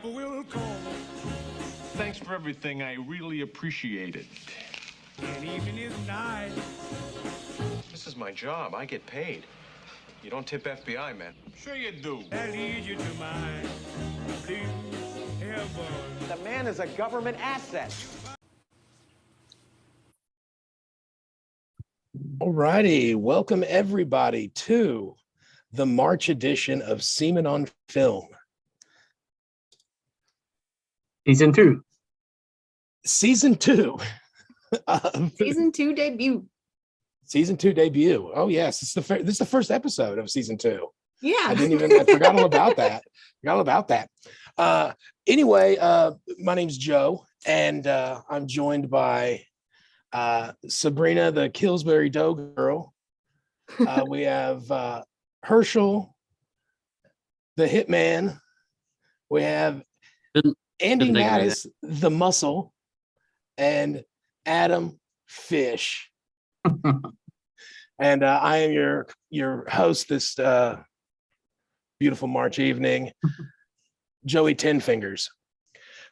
will call. Thanks for everything. I really appreciate it. And evening is night. This is my job. I get paid. You don't tip FBI, man. Sure you do. That leads you to my blue heaven. The man is a government asset. Alrighty, welcome everybody to the March edition of Seamen on Film. Season 2. Season 2. Season 2 debut. Season 2 debut. Oh yes, this is the first episode of season 2. Yeah. I forgot all about that. Anyway, my name's Joe, and I'm joined by Sabrina, the Killsbury Doe girl. We have Herschel, the hitman. We have Andy Mattis, the muscle, and Adam Fish. And I am your host this beautiful March evening, Joey Ten Fingers.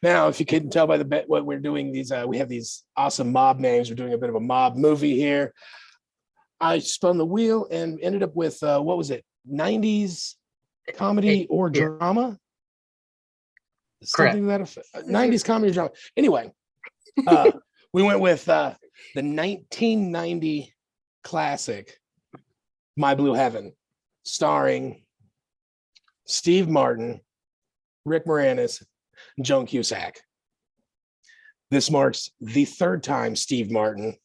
Now, if you couldn't tell by what we're doing, we have these awesome mob names. We're doing a bit of a mob movie here. I spun the wheel and ended up with what was it? 90s comedy or drama? Something that 90s comedy or drama. Anyway, we went with the 1990 classic, My Blue Heaven, starring Steve Martin, Rick Moranis, and Joan Cusack. This marks the third time Steve Martin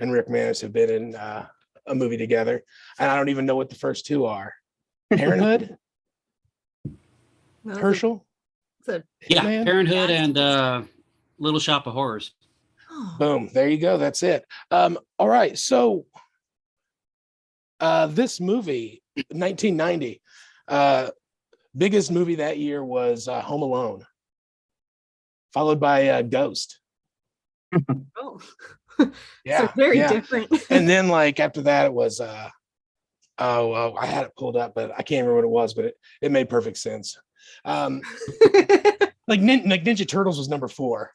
and Rick Moranis have been in a movie together, and I don't even know what the first two are. Parenthood? Herschel? Yeah, Parenthood and Little Shop of Horrors. Boom, there you go. That's it. All right, so this movie, 1990, biggest movie that year was Home Alone, followed by Ghost. Oh, Yeah, so very different. And then like after that, it was I had it pulled up, but I can't remember what it was, but it made perfect sense. Like Ninja Turtles was number 4.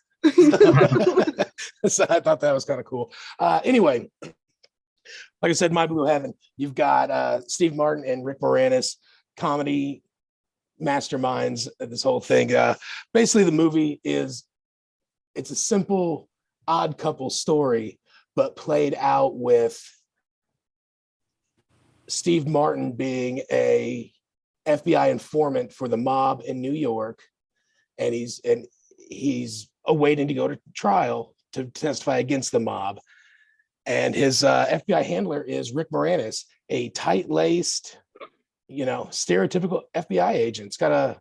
So I thought that was kind of cool. Anyway, like I said, My Blue Heaven, you've got Steve Martin and Rick Moranis, comedy masterminds of this whole thing. Basically, the movie it's a simple odd couple story, but played out with Steve Martin being a FBI informant for the mob in New York, and he's awaiting to go to trial to testify against the mob. And his FBI handler is Rick Moranis, a tight-laced, stereotypical FBI agent. He's got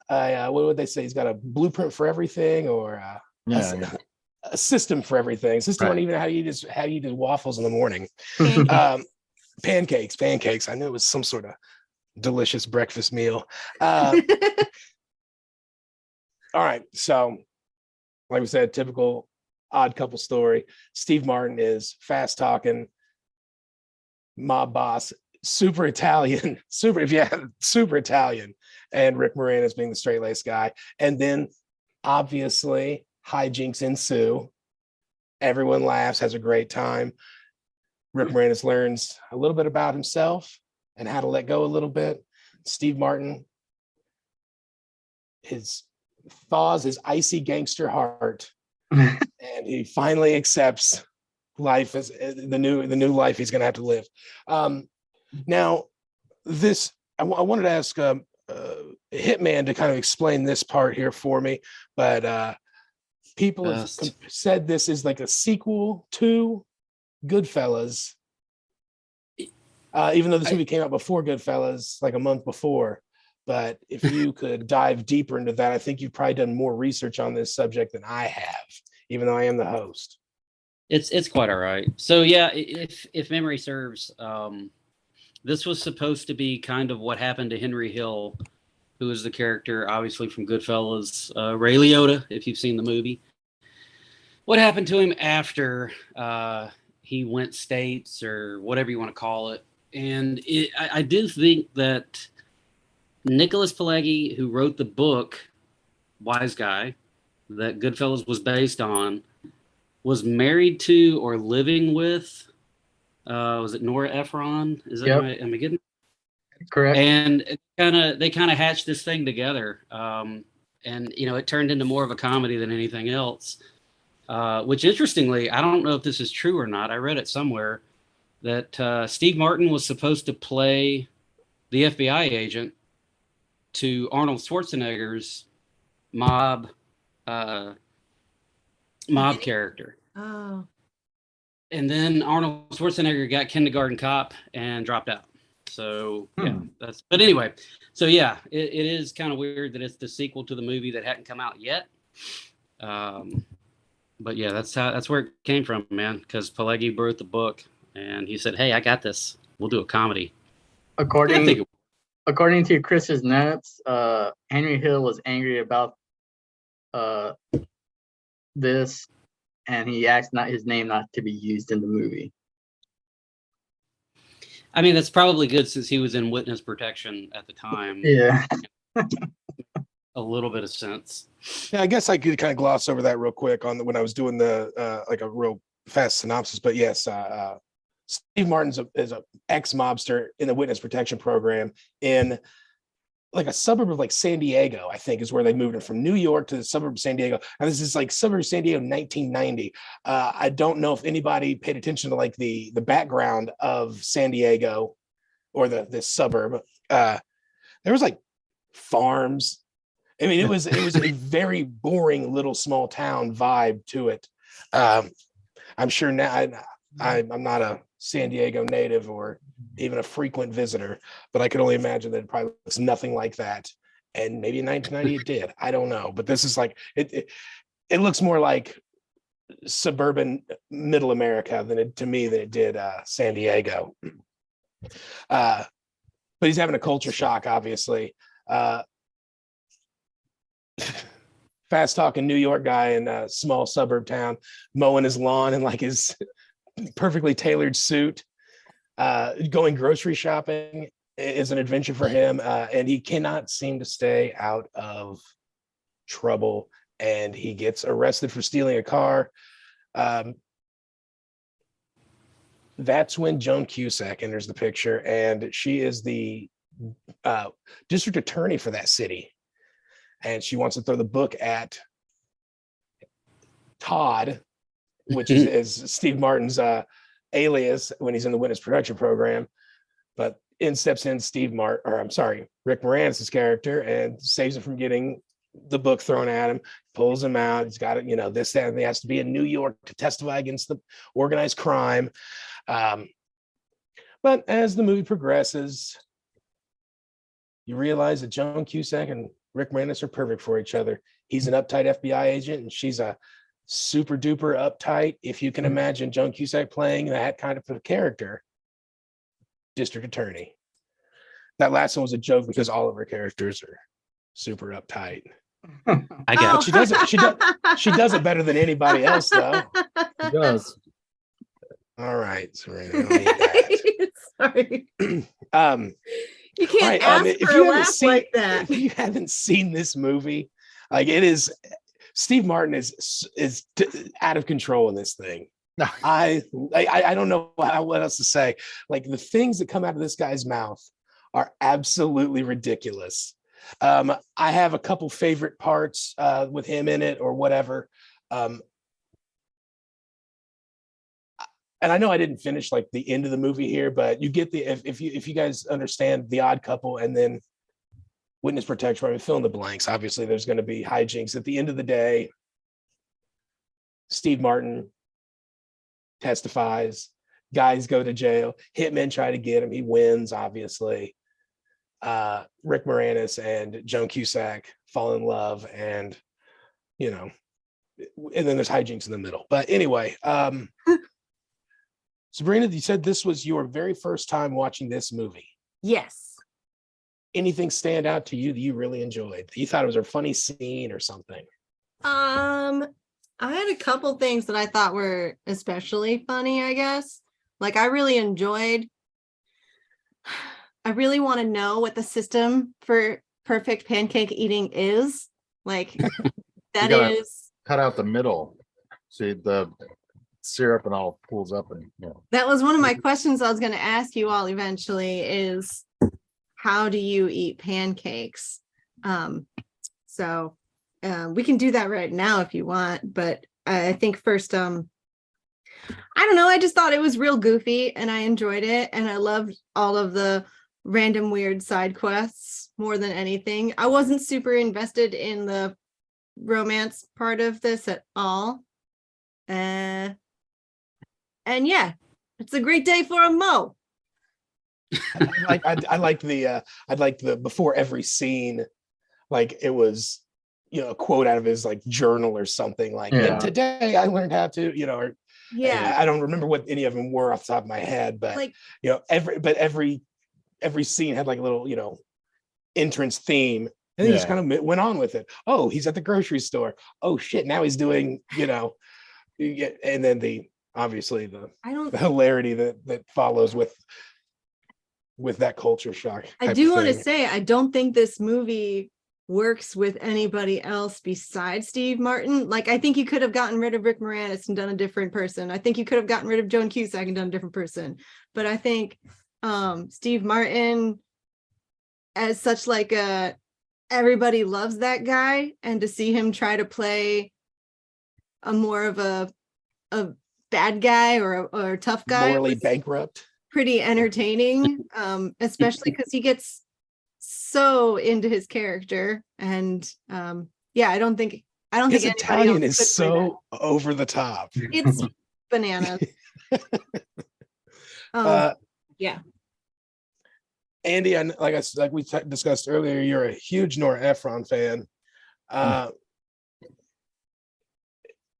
what would they say? He's got a blueprint for everything, or a system for everything. System on even how you eat his waffles in the morning. Pancakes. I knew it was some sort of delicious breakfast meal. All right, so like we said, typical odd couple story. Steve Martin is fast talking mob boss, super Italian, super Italian, and Rick Moranis being the straight-laced guy. And then obviously hijinks ensue. Everyone laughs, has a great time. Rick Moranis learns a little bit about himself and how to let go a little bit. Steve Martin thaws his icy gangster heart, and he finally accepts life as the new life he's going to have to live. Now, I wanted to ask Hitman to kind of explain this part here for me, but people have said this is like a sequel to Goodfellas, even though this movie came out before Goodfellas, like a month before. But if you could dive deeper into that, I think you've probably done more research on this subject than I have, even though I am the host. It's quite all right. So yeah, if memory serves, this was supposed to be kind of what happened to Henry Hill, who is the character obviously from Goodfellas, Ray Liotta, if you've seen the movie. What happened to him after he went states, or whatever you want to call it. And I did think that Nicholas Pileggi, who wrote the book Wise Guy that Goodfellas was based on, was married to or living with was it Nora Ephron? Is that right? Am I getting Correct. and they kind of hatched this thing together, and it turned into more of a comedy than anything else. Which, interestingly, I don't know if this is true or not. I read it somewhere that Steve Martin was supposed to play the FBI agent to Arnold Schwarzenegger's mob character. Oh. And then Arnold Schwarzenegger got Kindergarten Cop and dropped out. So yeah, but anyway, so yeah, it is kind of weird that it's the sequel to the movie that hadn't come out yet. But yeah, that's where it came from, man. Because Pileggi wrote the book, and he said, "Hey, I got this. We'll do a comedy." According to Chris's notes, Henry Hill was angry about this, and he asked not his name not to be used in the movie. I mean, that's probably good since he was in witness protection at the time. Yeah. A little bit of sense. Yeah, I guess I could kind of gloss over that real quick when I was doing the like a real fast synopsis. But yes, Steve Martin is a ex-mobster in the witness protection program in like a suburb of like San Diego, I think is where they moved him from New York to the suburb of San Diego. And this is like suburb of San Diego, 1990. I don't know if anybody paid attention to like the background of San Diego or this suburb. There was like farms. I mean, it was a very boring little small town vibe to it. I'm sure now I'm not a San Diego native or even a frequent visitor, but I could only imagine that it probably looks nothing like that. And maybe in 1990 it did. I don't know, but this is like it looks more like suburban middle America than it did San Diego. But he's having a culture shock, obviously. Fast talking New York guy in a small suburb town, mowing his lawn in like his perfectly tailored suit. Going grocery shopping is an adventure for him, and he cannot seem to stay out of trouble, and he gets arrested for stealing a car. That's when Joan Cusack enters the picture, and she is the district attorney for that city, and she wants to throw the book at Todd, which is Steve Martin's alias when he's in the witness protection program. But in steps in Rick Moranis' character and saves him from getting the book thrown at him, pulls him out. He's got it, this, that, and he has to be in New York to testify against the organized crime. But as the movie progresses, you realize that Joan Cusack and Rick Moranis are perfect for each other. He's an uptight FBI agent, and she's a super duper uptight, if you can imagine Joan Cusack playing that kind of a character, district attorney. That last one was a joke because all of her characters are super uptight. I got She does it better than anybody else, though. She does. All right, Serena, I don't need that. Sorry. You right, can't ask for a laugh like that. If you haven't seen this movie, like it is, Steve Martin is out of control in this thing. No. I don't know what else to say. Like the things that come out of this guy's mouth are absolutely ridiculous. I have a couple favorite parts with him in it or whatever. And I know I didn't finish like the end of the movie here, but you get if you guys understand The Odd Couple and then witness protection, I mean, fill in the blanks. Obviously, there's going to be hijinks. At the end of the day, Steve Martin testifies. Guys go to jail. Hitmen try to get him. He wins, obviously. Rick Moranis and Joan Cusack fall in love, and and then there's hijinks in the middle. But anyway, Sabrina, you said this was your very first time watching this movie. Yes. Anything stand out to you that you really enjoyed? You thought it was a funny scene or something? I had a couple things that I thought were especially funny, I guess. Like I really enjoyed I really want to know what the system for perfect pancake eating is. Like that gotta- is Cut out the middle. See the syrup and all pulls up and that was one of my questions I was going to ask you all eventually is how do you eat pancakes? So we can do that right now if you want, but I think first, I don't know. I just thought it was real goofy and I enjoyed it. And I loved all of the random weird side quests more than anything. I wasn't super invested in the romance part of this at all. And yeah, it's a great day for a mo. I like the before every scene, like it was, a quote out of his like journal or something like, and today I learned how to, or Yeah. I don't remember what any of them were off the top of my head, but Like every scene had like a little, entrance theme. And he just kind of went on with it. Oh, he's at the grocery store. Oh shit, now he's doing, and then obviously the hilarity that follows with that culture shock. I do want to say, I don't think this movie works with anybody else besides Steve Martin. Like, I think you could have gotten rid of Rick Moranis and done a different person. I think you could have gotten rid of Joan Cusack and done a different person. But I think Steve Martin, as such, like everybody loves that guy, and to see him try to play a more of a bad guy or a tough guy, morally bankrupt, pretty entertaining, especially because he gets so into his character. And I don't think his anybody Italian else is so over the top. It's bananas. Yeah. Andy, like we discussed earlier, you're a huge Nora Ephron fan.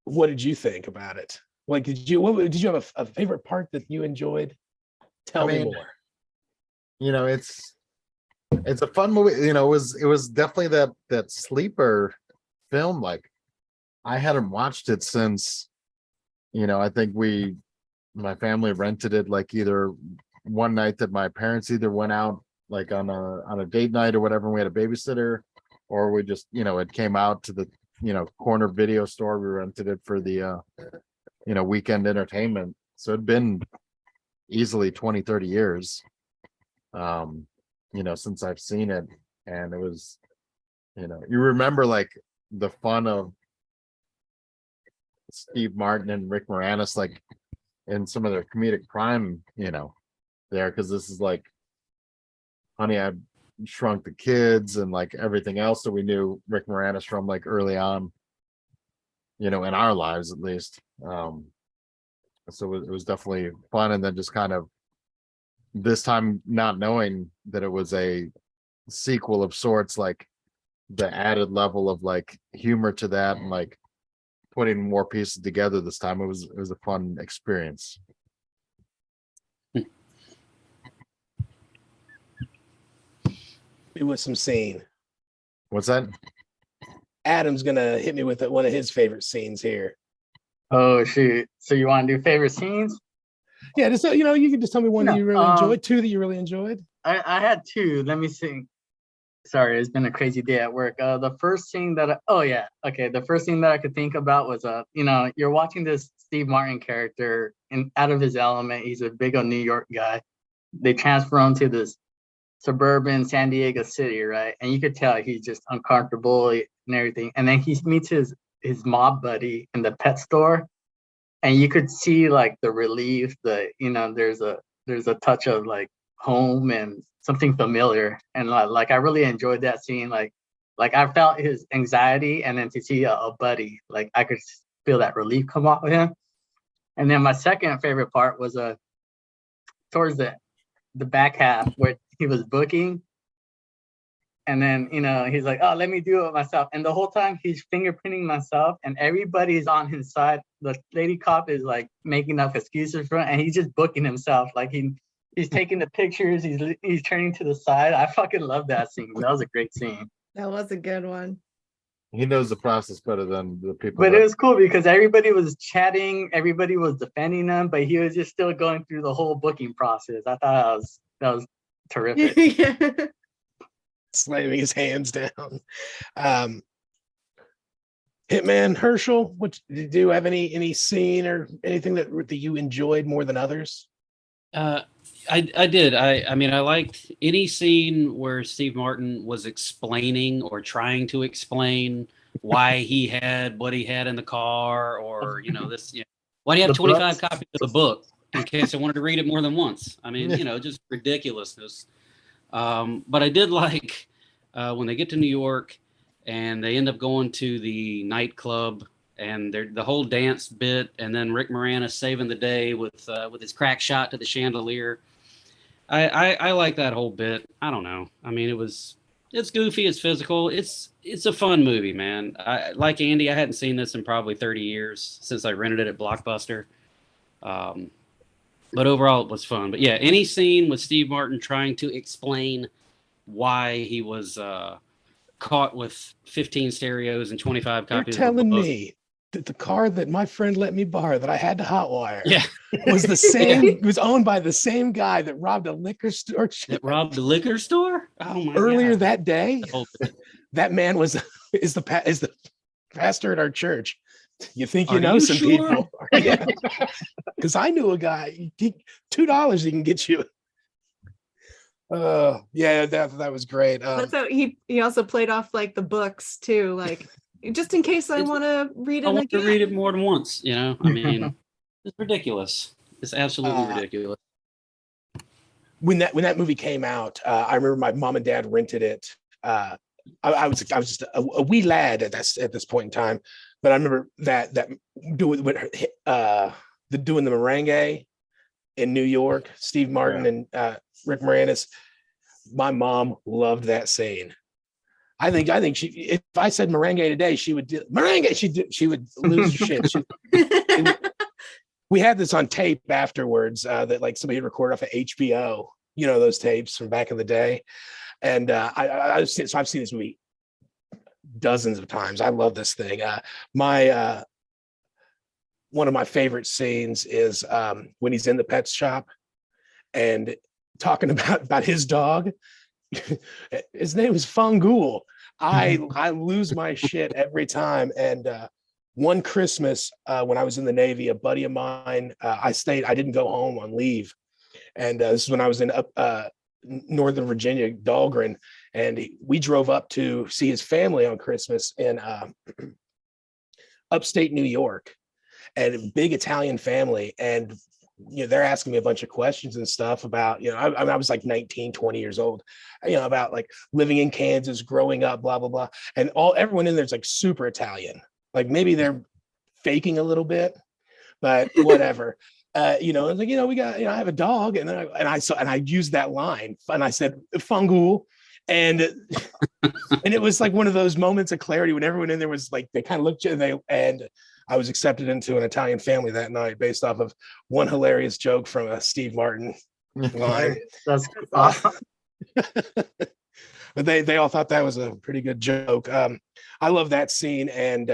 What did you think about it? Like, did you have a favorite part that you enjoyed? Tell me more. It's a fun movie. It was definitely that sleeper film. Like, I hadn't watched it since, I think my family rented it like either one night that my parents either went out like on a date night or whatever, and we had a babysitter, or we just, it came out to the, corner video store. We rented it for the, weekend entertainment. So it'd been easily 20, 30 years, since I've seen it. And it was, you remember like the fun of Steve Martin and Rick Moranis, like in some of their comedic prime, there, because this is like Honey, I Shrunk the Kids and like everything else that we knew Rick Moranis from like early on, in our lives at least. So it was definitely fun. And then just kind of this time not knowing that it was a sequel of sorts, like the added level of like humor to that and like putting more pieces together this time. It was a fun experience. It was some scene. What's that? Adam's gonna hit me with one of his favorite scenes here. Oh shoot! So you want to do favorite scenes? Yeah, just you can just tell me one that you really enjoyed, two that you really enjoyed. I had two. Let me see. Sorry, it's been a crazy day at work. The first scene that the first thing that I could think about was you're watching this Steve Martin character and out of his element. He's a big old New York guy. They transfer him to this suburban San Diego city, right? And you could tell he's just uncomfortable and everything. And then he meets his mob buddy in the pet store, and you could see like the relief, there's a touch of like home and something familiar. And like I really enjoyed that scene. Like I felt his anxiety, and then to see a buddy, like I could feel that relief come off of him. And then my second favorite part was towards the back half where he was booking, and then he's like, oh, let me do it myself, and the whole time he's fingerprinting myself and everybody's on his side. The lady cop is like making up excuses for him, and he's just booking himself. Like he's taking the pictures, he's turning to the side. I fucking love that scene. That was a great scene. That was a good one. He knows the process better than the people. But it was cool because everybody was chatting, everybody was defending him, but he was just still going through the whole booking process. I thought that was terrific. Yeah. slamming his hands down. Hitman Herschel, what do you have any scene or anything that you enjoyed more than others? I did. I mean, I liked any scene where Steve Martin was explaining or trying to explain why he had what he had in the car, or this. Why do you have The 25 books. copies of the book in case I wanted to read it more than once? I mean, just ridiculousness. But I did like when they get to New York and they end up going to the nightclub and the whole dance bit, and then Rick Moranis saving the day with his crack shot to the chandelier. I like that whole bit. I don't know. I mean, it's goofy, it's physical, it's a fun movie, man. I like Andy. I hadn't seen this in probably 30 years since I rented it at Blockbuster. But overall, it was fun. But yeah, any scene with Steve Martin trying to explain why he was caught with 15 stereos and 25 You're copies of telling the book. me that the car that my friend let me borrow that I had to hotwire Yeah. was the same, it was owned by the same guy that robbed a liquor store That robbed the liquor store? Oh my earlier God. that day. The whole bit. That man is the pastor at our church. You think you Are know you some sure? people? Yeah. Because I knew a guy. $2 he can get you. Yeah, that was great. That's how he also played off like the books too, like just in case I want to read I it want to again. read it more than once, I mean, it's ridiculous. It's absolutely ridiculous. When that movie came out, I remember my mom and dad rented it. I was just a wee lad at this point in time, but I remember that doing the merengue in New York, Steve Martin and Rick Moranis. My mom loved that scene. I think she, if I said merengue today, she would do merengue. She would lose her shit. We had this on tape afterwards that like somebody had recorded off of HBO, those tapes from back in the day. And I've seen this movie dozens of times. I love this thing. One of my favorite scenes is when he's in the pet shop and talking about his dog. His name is Fungool. I lose my shit every time. And one Christmas when I was in the Navy, a buddy of mine, I didn't go home on leave. And this is when I was in Northern Virginia, Dahlgren, and we drove up to see his family on Christmas in upstate New York, and a big Italian family. And they're asking me a bunch of questions and stuff about, I was like 19, 20 years old, about like living in Kansas, growing up, blah, blah, blah. And everyone in there's like super Italian. Like maybe they're faking a little bit, but whatever. It's like, we got, I have a dog, and then I used that line, and I said Fungool, and it was like one of those moments of clarity when everyone in there was like, they kind of looked at you, and I was accepted into an Italian family that night based off of one hilarious joke from a Steve Martin line. That's awesome. But they all thought that was a pretty good joke. I love that scene, and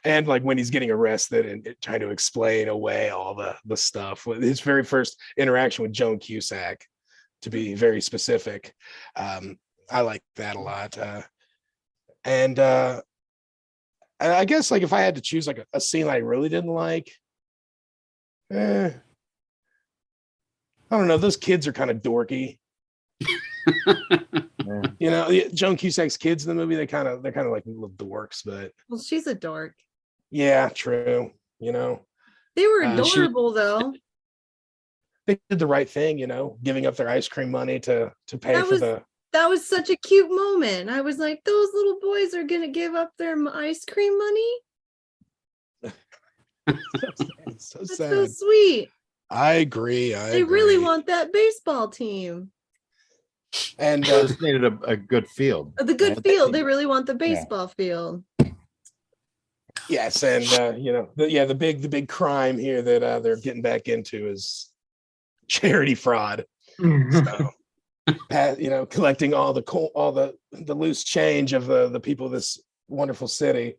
and like when he's getting arrested and trying to explain away all the stuff. His very first interaction with Joan Cusack, to be very specific. I like that a lot. And I guess like if I had to choose like a scene I really didn't like, I don't know. Those kids are kind of dorky. Joan Cusack's kids in the movie, they're kind of like little dorks, but Well, she's a dork. yeah, true. They were she- adorable though. They did the right thing, giving up their ice cream money to pay That was such a cute moment. I was like, those little boys are gonna give up their ice cream money. so That's sad. so sweet. I agree. They really want that baseball team. And They just needed a good field. The good right? field. They really want the baseball field. yes, and the big crime here that they're getting back into is charity fraud. So, collecting all the loose change of the people of this wonderful city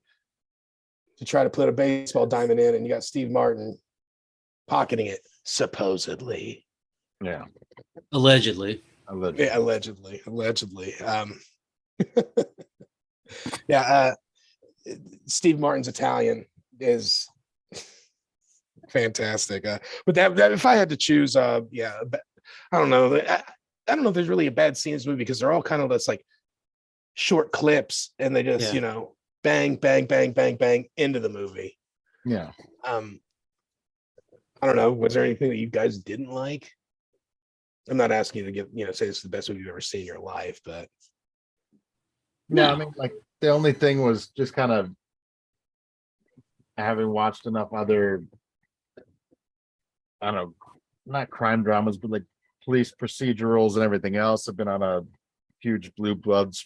to try to put a baseball diamond in, and you got Steve Martin pocketing it. supposedly. Yeah. Allegedly. Yeah, allegedly. Yeah, Steve Martin's Italian is fantastic. But that if I had to choose, yeah, I don't know. I don't know if there's really a bad scene in this movie because they're all kind of just like short clips and they just, Yeah. bang, bang, bang, bang, bang into the movie. Yeah. I don't know. Was there anything that you guys didn't like? I'm not asking you to give, say this is the best movie you've ever seen in your life, but No, No. I mean, like the only thing was just kind of having watched enough other, I don't know, not crime dramas, but like police procedurals and everything else. I've been on a huge Blue Bloods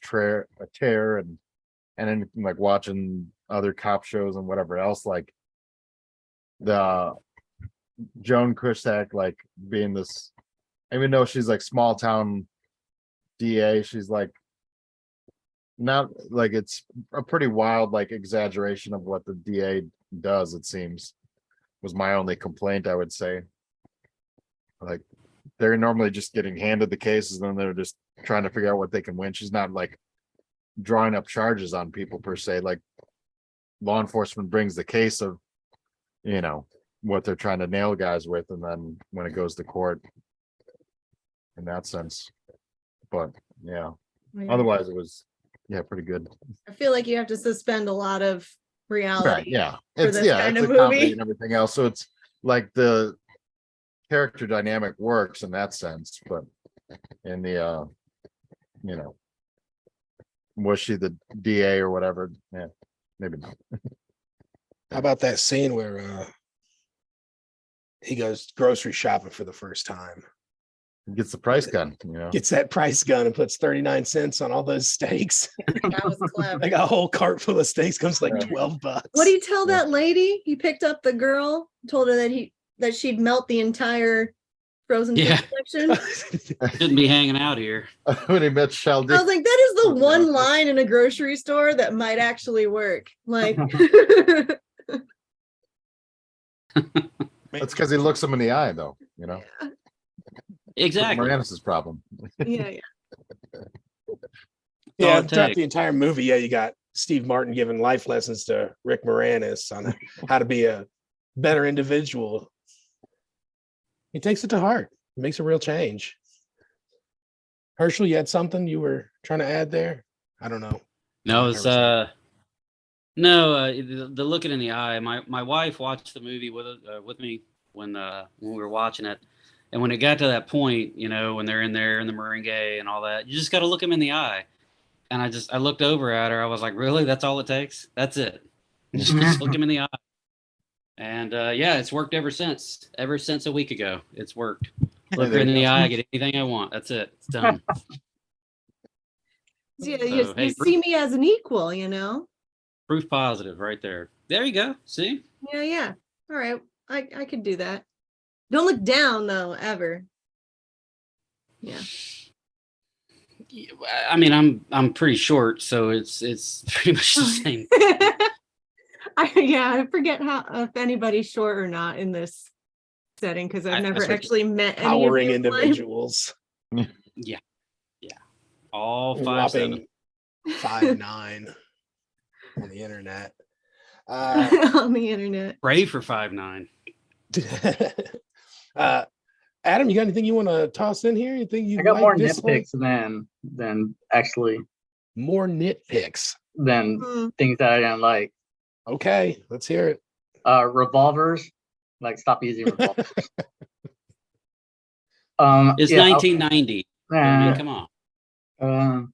tear and then like watching other cop shows and whatever else. Like the Joan Cusack, like being this, even though she's like small town DA, she's like not like it's a pretty wild like exaggeration of what the DA does. It seems was my only complaint. I would say, like they're normally just getting handed the cases and then they're just trying to figure out what they can win. She's not like drawing up charges on people per se. Like law enforcement brings the case of, what they're trying to nail guys with, and then when it goes to court, in that sense. But yeah, Yeah. otherwise it was pretty good. I feel like you have to suspend a lot of reality. Right, yeah, for it's this kind it's of a comedy movie. and everything else, so it's like the character dynamic works in that sense. But in the was she the DA or whatever? Yeah, maybe not. how about that scene where he goes grocery shopping for the first time, Gets the price gun, gets that price gun and puts 39 cents on all those steaks. That was clever. Like a whole cart full of steaks comes like Yeah. $12. What do you tell Yeah. that lady? He picked up the girl, told her that she'd melt the entire frozen Yeah. food section. Shouldn't be hanging out here. When he met Shelby. I was like, that is the Okay. one line in a grocery store that might actually work. Like, That's because he looks him in the eye, though. Exactly. Moranis' problem. yeah. Yeah, all it throughout takes. the entire movie, you got Steve Martin giving life lessons to Rick Moranis on how to be a better individual. He takes it to heart. It makes a real change. Herschel, you had something you were trying to add there? I don't know. No, it's the looking in the eye. My wife watched the movie with me when we were watching it, and when it got to that point, when they're in there in the meringue and all that, you just got to look him in the eye. And I looked over at her. I was like, really? That's all it takes? That's it? Just look him in the eye. And it's worked ever since. Ever since a week ago, it's worked. Look her in the eye, get anything I want. That's it. It's done. Yeah, So, you hey, see me as an equal, Proof positive right there. There you go. See? Yeah. All right. I could do that. Don't look down though, ever. Yeah. I mean, I'm pretty short, so it's pretty much the same. I forget if anybody's short or not in this setting because I've never that's what- actually met any of Powering you in life. individuals. Yeah. All 5'7". Whopping 5'9" on the internet. On the internet. Pray for 5'9". Adam, you got anything you want to toss in here? You think you I got like more this one? nitpicks than actually More nitpicks. than Hmm. things that I didn't like. Okay, let's hear it. Revolvers, like stop using revolvers. It's yeah, 1990. I mean, come on.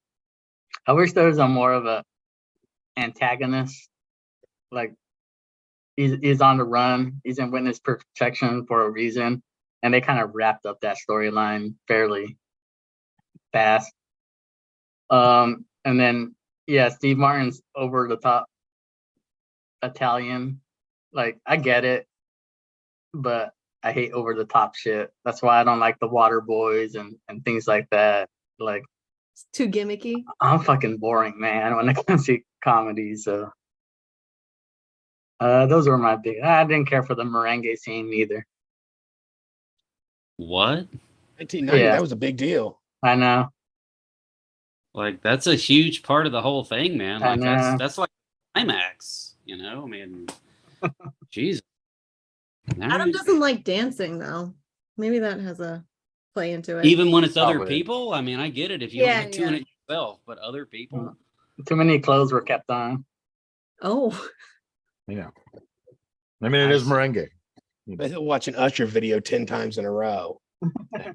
I wish there was a more of a antagonist. Like he's on the run. He's in witness protection for a reason, and they kind of wrapped up that storyline fairly fast. And then Steve Martin's over the top Italian. Like I get it, but I hate over the top shit. That's why I don't like the Water Boys and things like that. Like It's too gimmicky. I'm fucking boring, man, when it comes to comedy. So those were my big. I didn't care for the merengue scene either. What? 1990, Yeah. that was a big deal. I know. Like that's a huge part of the whole thing, man. I Like know. that's like climax, you know? I mean, Jesus. All Adam right. doesn't like dancing though. Maybe that has a play into it. Even when it's other Probably. people, I mean, I get it if you Yeah, don't like doing yeah. it yourself, but other people. Too many clothes were kept on. Oh, Yeah. I mean, it is merengue. But he'll watch an Usher video 10 times in a row. I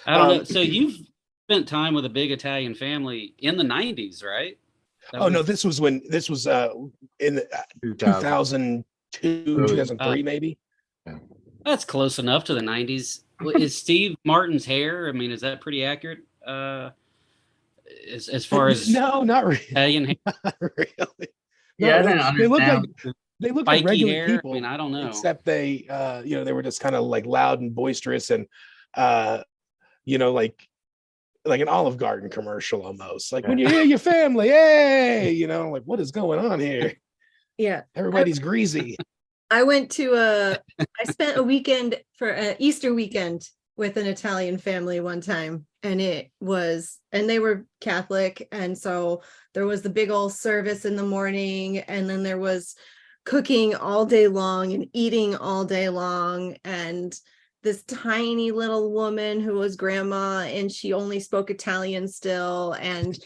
don't know. Um, So you've spent time with a big Italian family in the 90s, right? That Oh no, was- this was in the, 2000. 2002, 2003 maybe. That's close enough to the 90s. Is Steve Martin's hair? I mean, is that pretty accurate? As far as No, not really. Italian hair, Not really. Yeah, I Not didn't really. understand. They look like spiky regular hair. people. I mean, I don't know. Except they they were just kind of like loud and boisterous and like an Olive Garden commercial almost. Like when you hear your family, hey, like what is going on here? yeah. Everybody's greasy. I went to I spent a weekend for Easter weekend with an Italian family one time, and they were Catholic, and so there was the big old service in the morning, and then there was cooking all day long and eating all day long, and this tiny little woman who was grandma, and she only spoke Italian still, and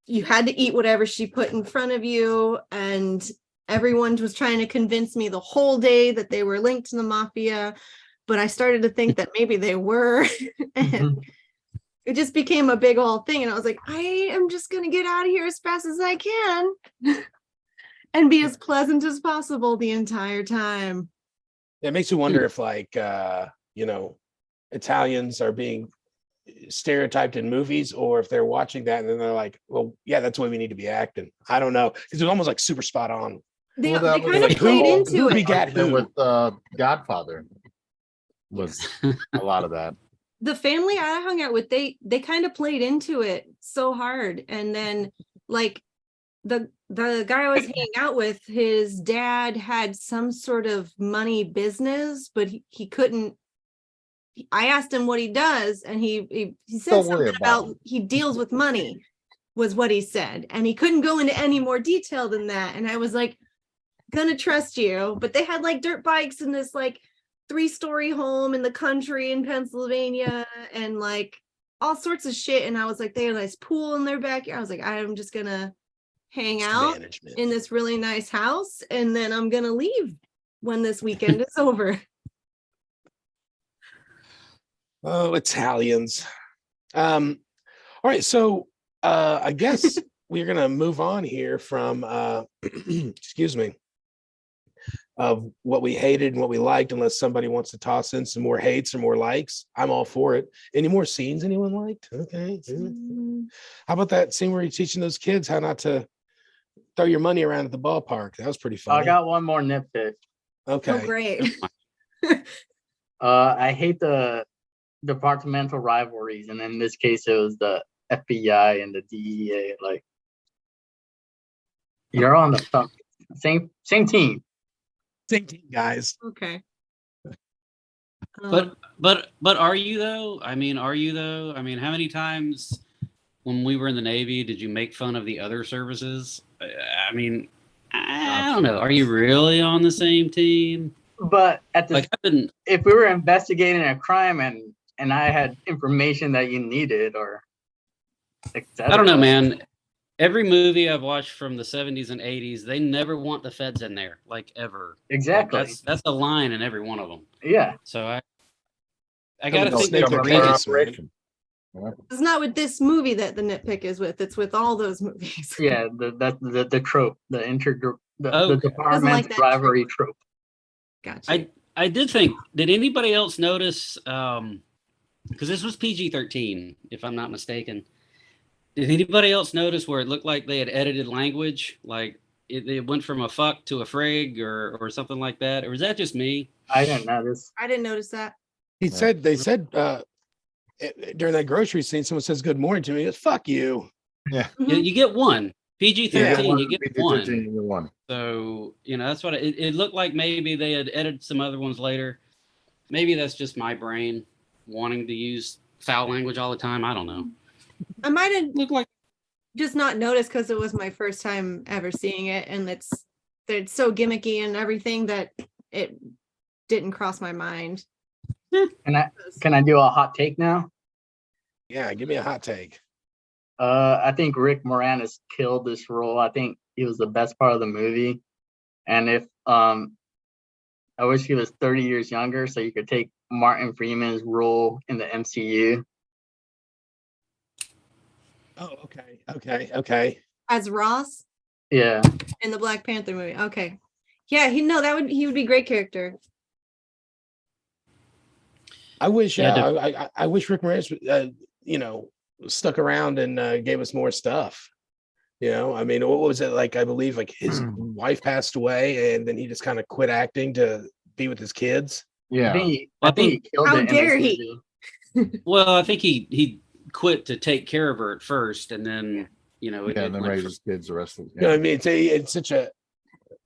you had to eat whatever she put in front of you, and everyone was trying to convince me the whole day that they were linked to the Mafia, but I started to think that maybe they were. And it just became a big old thing. And I was like, I am just going to get out of here as fast as I can and be as pleasant as possible the entire time. It makes you wonder if Italians are being stereotyped in movies, or if they're watching that and then they're like, well, yeah, that's the way we need to be acting. I don't know, because it was almost like super spot on. They, Well, that they was kind of like, played who into it. begat who? With Godfather was a lot of that. The family I hung out with, they kind of played into it so hard. And then like the guy I was hanging out with, his dad had some sort of money business, but he couldn't. I asked him what he does, and he said Don't worry something about about he deals with money, was what he said, and he couldn't go into any more detail than that. And I was like, gonna trust you. But they had like dirt bikes in this like 3-story home in the country in Pennsylvania, and like all sorts of shit. And I was like, they had a nice pool in their backyard. I was like, I'm just gonna hang out Management. in this really nice house, and then I'm gonna leave when this weekend is over. Oh, Italians. All right, so I guess we're gonna move on here from excuse me, of what we hated and what we liked, unless somebody wants to toss in some more hates or more likes. I'm all for it. Any more scenes anyone liked? Okay. How about that scene where you're teaching those kids how not to throw your money around at the ballpark? That was pretty funny. I got one more nitpick. Okay. Oh, great. I hate the departmental rivalries, and in this case, it was the FBI and the DEA. Like, you're on the same team. Same team, guys. Okay. But are you though? I mean, how many times when we were in the Navy did you make fun of the other services? I mean, I don't know. Are you really on the same team? But at the Like, if we were investigating a crime and I had information that you needed, or I don't know, man. Every movie I've watched from the 70s and 80s, they never want the feds in there, like ever. Exactly. Like, that's a line in every one of them. Yeah. So I gotta Don't think snake there's a their reason. case. It's not with this movie that the nitpick is with. It's with all those movies. Yeah, the trope, the Okay. department that rivalry trope. Gotcha. I did think, did anybody else notice, because this was PG-13, if I'm not mistaken. Did anybody else notice where it looked like they had edited language? Like it went from a fuck to a frig or something like that? Or was that just me? I didn't notice. I didn't notice that. They said during that grocery scene, someone says good morning to me. He goes, fuck you. Yeah. You get one. PG-13, you get one. PG-13, you get one. So, that's what it looked like. Maybe they had edited some other ones later. Maybe that's just my brain wanting to use foul language all the time. I don't know. I might have Look like just not noticed because it was my first time ever seeing it, and it's so gimmicky and everything that it didn't cross my mind. Can I do a hot take now? Yeah, give me a hot take. I think Rick Moranis killed this role. I think he was the best part of the movie. And if I wish he was 30 years younger so you could take Martin Freeman's role in the MCU. Oh, okay. As Ross Yeah. in the Black Panther movie. Okay. Yeah, he would be a great character. I wish Yeah, I wish Rick Moranis stuck around and gave us more stuff. I mean, what was it like? I believe like his wife passed away and then he just kind of quit acting to be with his kids. I think Yeah. he killed How it in dare this he? movie. Well, I think he quit to take care of her at first, and then And then went raise from- his kids the rest of You know what I mean? It's such a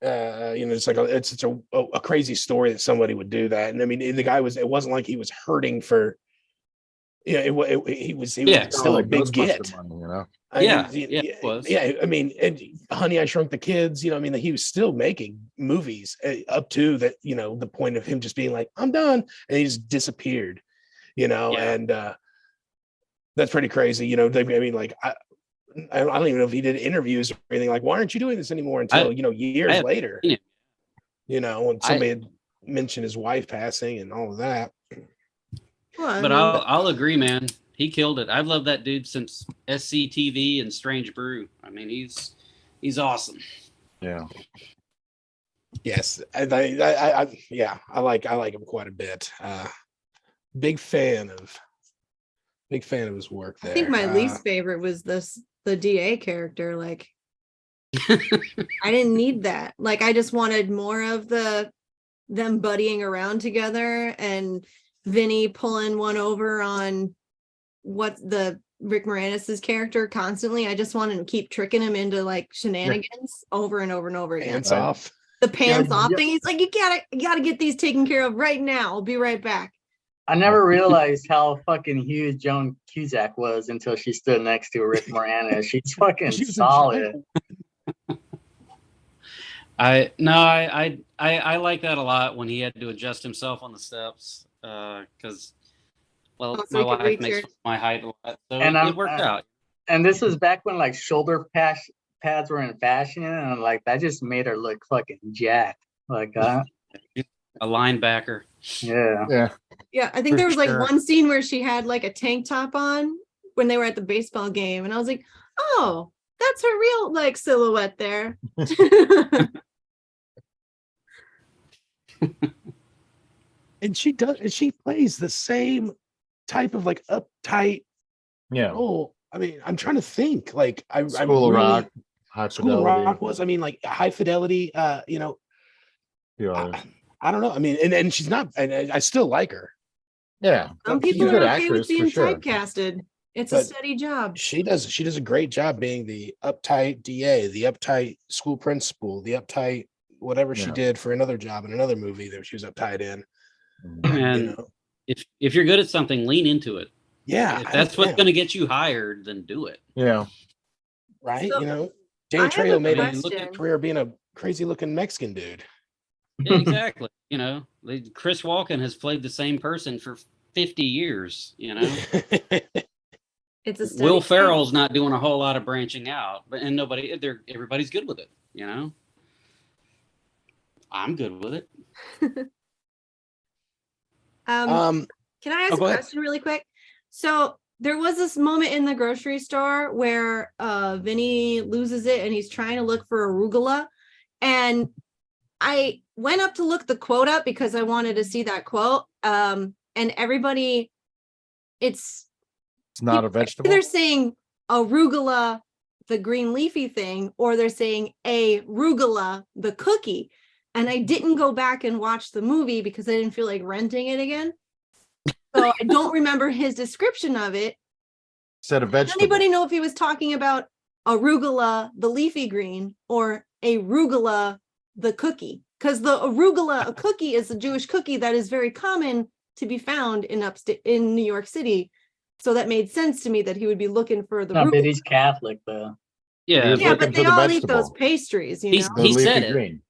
it's such a crazy story that somebody would do that. And I mean, the guy it wasn't like he was hurting for, he was Yeah. still a big Ghostbuster get. money, It was. Yeah. I mean, and Honey, I Shrunk the Kids, I mean, he was still making movies up to that, the point of him just being like, I'm done. And he just disappeared, and that's pretty crazy. I mean, like, I don't even know if he did interviews or anything. Like, why aren't you doing this anymore until years later? seen it. When somebody had mentioned his wife passing and all of that. Well, But I'll agree, man. He killed it. I've loved that dude since SCTV and Strange Brew. I mean, he's awesome. Yeah. Yes, I like him quite a bit. Big fan of his work there. I think my least favorite was the DA character. Like, I didn't need that. Like, I just wanted more of them buddying around together and Vinny pulling one over on what the Rick Moranis's character constantly. I just wanted to keep tricking him into like shenanigans over and over and over again. Hands off. The pants off Yeah. thing. He's like, you gotta get these taken care of right now. I'll be right back. I never realized how fucking huge Joan Cusack was until she stood next to Rick Moranis. She's fucking She was a solid. I like that a lot when he had to adjust himself on the steps because So my he could wife reach makes your- fun of my height a lot, so And it worked out. And this was back when like shoulder pads were in fashion, and like that just made her look fucking jacked. Like, A linebacker. yeah. Yeah. Yeah, I think For there was like sure. one scene where she had like a tank top on when they were at the baseball game, and I was like, oh, that's her real like silhouette there. And she plays the same type of like uptight Yeah. role. I mean, I'm trying to think. Like, School of Rock, High School of Fidelity. Rock was. I mean, like High Fidelity. few others. I don't know. I mean, and she's not. And I still like her. Yeah. Some She's a people good are okay with actress, for being sure. typecasted. It's a But steady job. She does a great job being the uptight DA, the uptight school principal, the uptight whatever she Yeah. did for another job in another movie that she was uptight in. And if you're good at something, lean into it. Yeah, If that's what's going to get you hired, then do it. Yeah. right. So, I Danny have a Trejo made a question. career being a crazy looking Mexican dude. Yeah, exactly. Chris Walken has played the same person for 50 years. It's a steady Will job. Ferrell's not doing a whole lot of branching out, but everybody's good with it. I'm good with it. Can I ask Oh, a go ahead. question really quick? So there was this moment in the grocery store where Vinny loses it and he's trying to look for arugula. And I went up to look the quote up because I wanted to see that quote. And everybody, It's not a vegetable. they're saying arugula, the green leafy thing, or they're saying a rugula, the cookie. And I didn't go back and watch the movie because I didn't feel like renting it again. So I don't remember his description of it. Said a Does vegetable. anybody know if he was talking about arugula the leafy green or arugula the cookie, because the arugula cookie is a Jewish cookie that is very common to be found in New York City. So that made sense to me that he would be looking for the No, but arugula. he's Catholic though. Yeah, He's Yeah, looking but for they the all eat those vegetable. pastries, you He's- know. The He said leafy it. green.